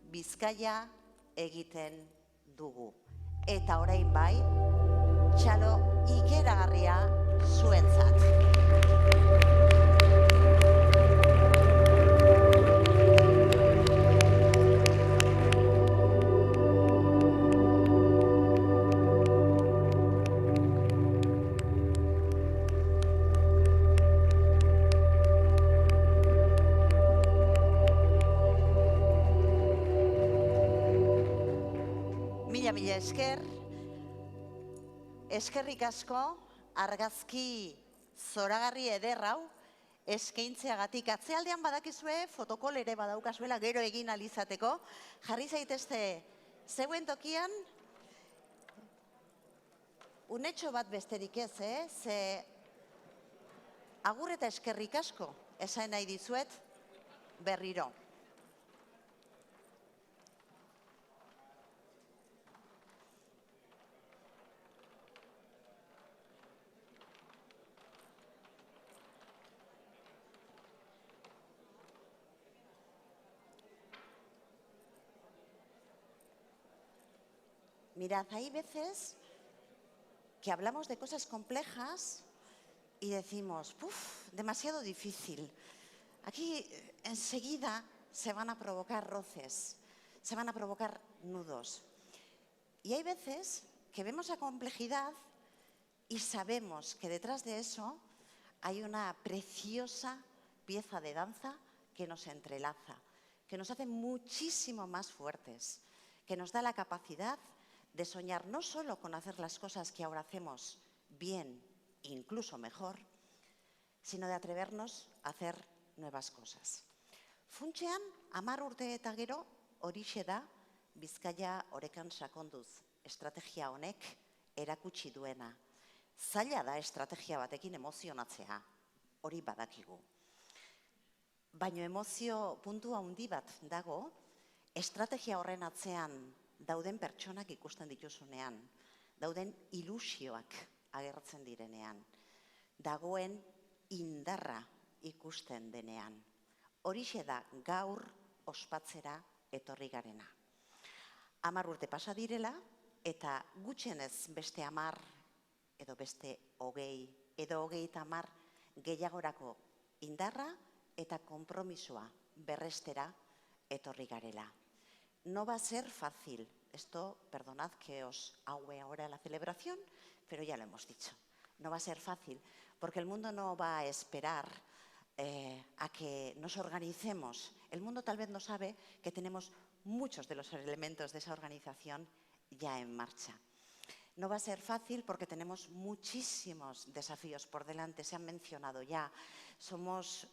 Bizkaia egiten dugu. Eta orain bai, txalo ikeragarria zuentzat. Mila esker, eskerrik asko argazki zoragarri ederrau eskaintzeagatik. Atzealdean badakizue fotokol ere badaukazuela gero egin alizateko. Jarri zaitezte zeuen tokian, unetxo bat besterik ez, ze agur eta eskerrik asko esan nahi dizuet berriro. Mirad, hay veces que hablamos de cosas complejas y decimos, ¡puf!, demasiado difícil. Aquí enseguida se van a provocar roces, se van a provocar nudos. Y hay veces que vemos la complejidad y sabemos que detrás de eso hay una preciosa pieza de danza que nos entrelaza, que nos hace muchísimo más fuertes, que nos da la capacidad de soñar no solo con hacer las cosas que ahora hacemos bien, incluso mejor, sino de atrevernos a hacer nuevas cosas. Funtsean, 10 urte eta gero, horixe da Bizkaia orekan sakonduz estrategia honek erakutsi duena. Zaila da estrategia batekin emozionatzea, hori badakigu. Baina emozio puntu handi bat dago, estrategia horren atzean dauden pertsonak ikusten dituzunean, dauden ilusioak agertzen direnean, dagoen indarra ikusten denean. Horixe da gaur ospatzera etorri garena. 10 urte pasa direla eta gutxienez beste 10 edo beste 20 edo 30 gehiagorako indarra eta konpromisoa berrestera etorri garela. No va a ser fácil. Esto, perdonad que os ahue ahora la celebración, pero ya lo hemos dicho. No va a ser fácil, porque el mundo no va a esperar a que nos organicemos. El mundo tal vez no sabe que tenemos muchos de los elementos de esa organización ya en marcha. No va a ser fácil porque tenemos muchísimos desafíos por delante, se han mencionado ya. Somos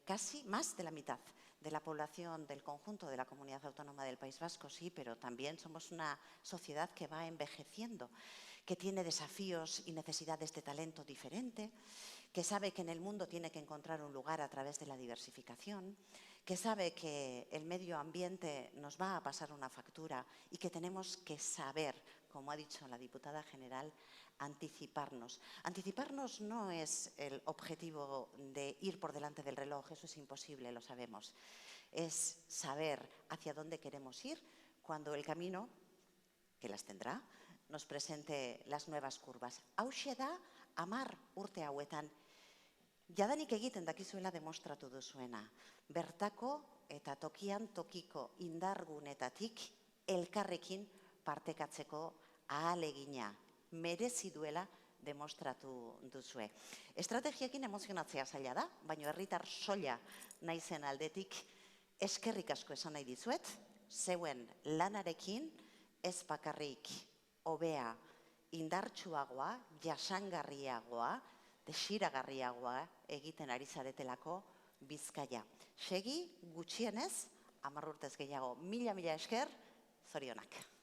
casi más de la mitad de la población del conjunto de la comunidad autónoma del País Vasco, sí, pero también somos una sociedad que va envejeciendo, que tiene desafíos y necesidades de talento diferente, que sabe que en el mundo tiene que encontrar un lugar a través de la diversificación, que sabe que el medio ambiente nos va a pasar una factura y que tenemos que saber, como ha dicho la diputada general, anticiparnos. Anticiparnos no es el objetivo de ir por delante del reloj, eso es imposible, lo sabemos. Es saber hacia dónde queremos ir cuando el camino, que las tendrá, nos presente las nuevas curvas. Hauxe da 10 urte hauetan, jadanik egiten dakizuela demostratu duzuena. Bertako eta tokian tokiko indargunetatik elkarrekin partekatzeko ahalegina merezi duela demostratu duzue. Estrategiakin emozionatzea zaila da, baina herritar soila naizen aldetik eskerrik asko esan nahi dizuet, zeuen lanarekin ez bakarrik hobea, indartsuagoa, jasangarriagoa, desiragarriagoa egiten ari zaretelako Bizkaia. Segi, gutxienez, 10 urtez gehiago, mila esker, zorionak.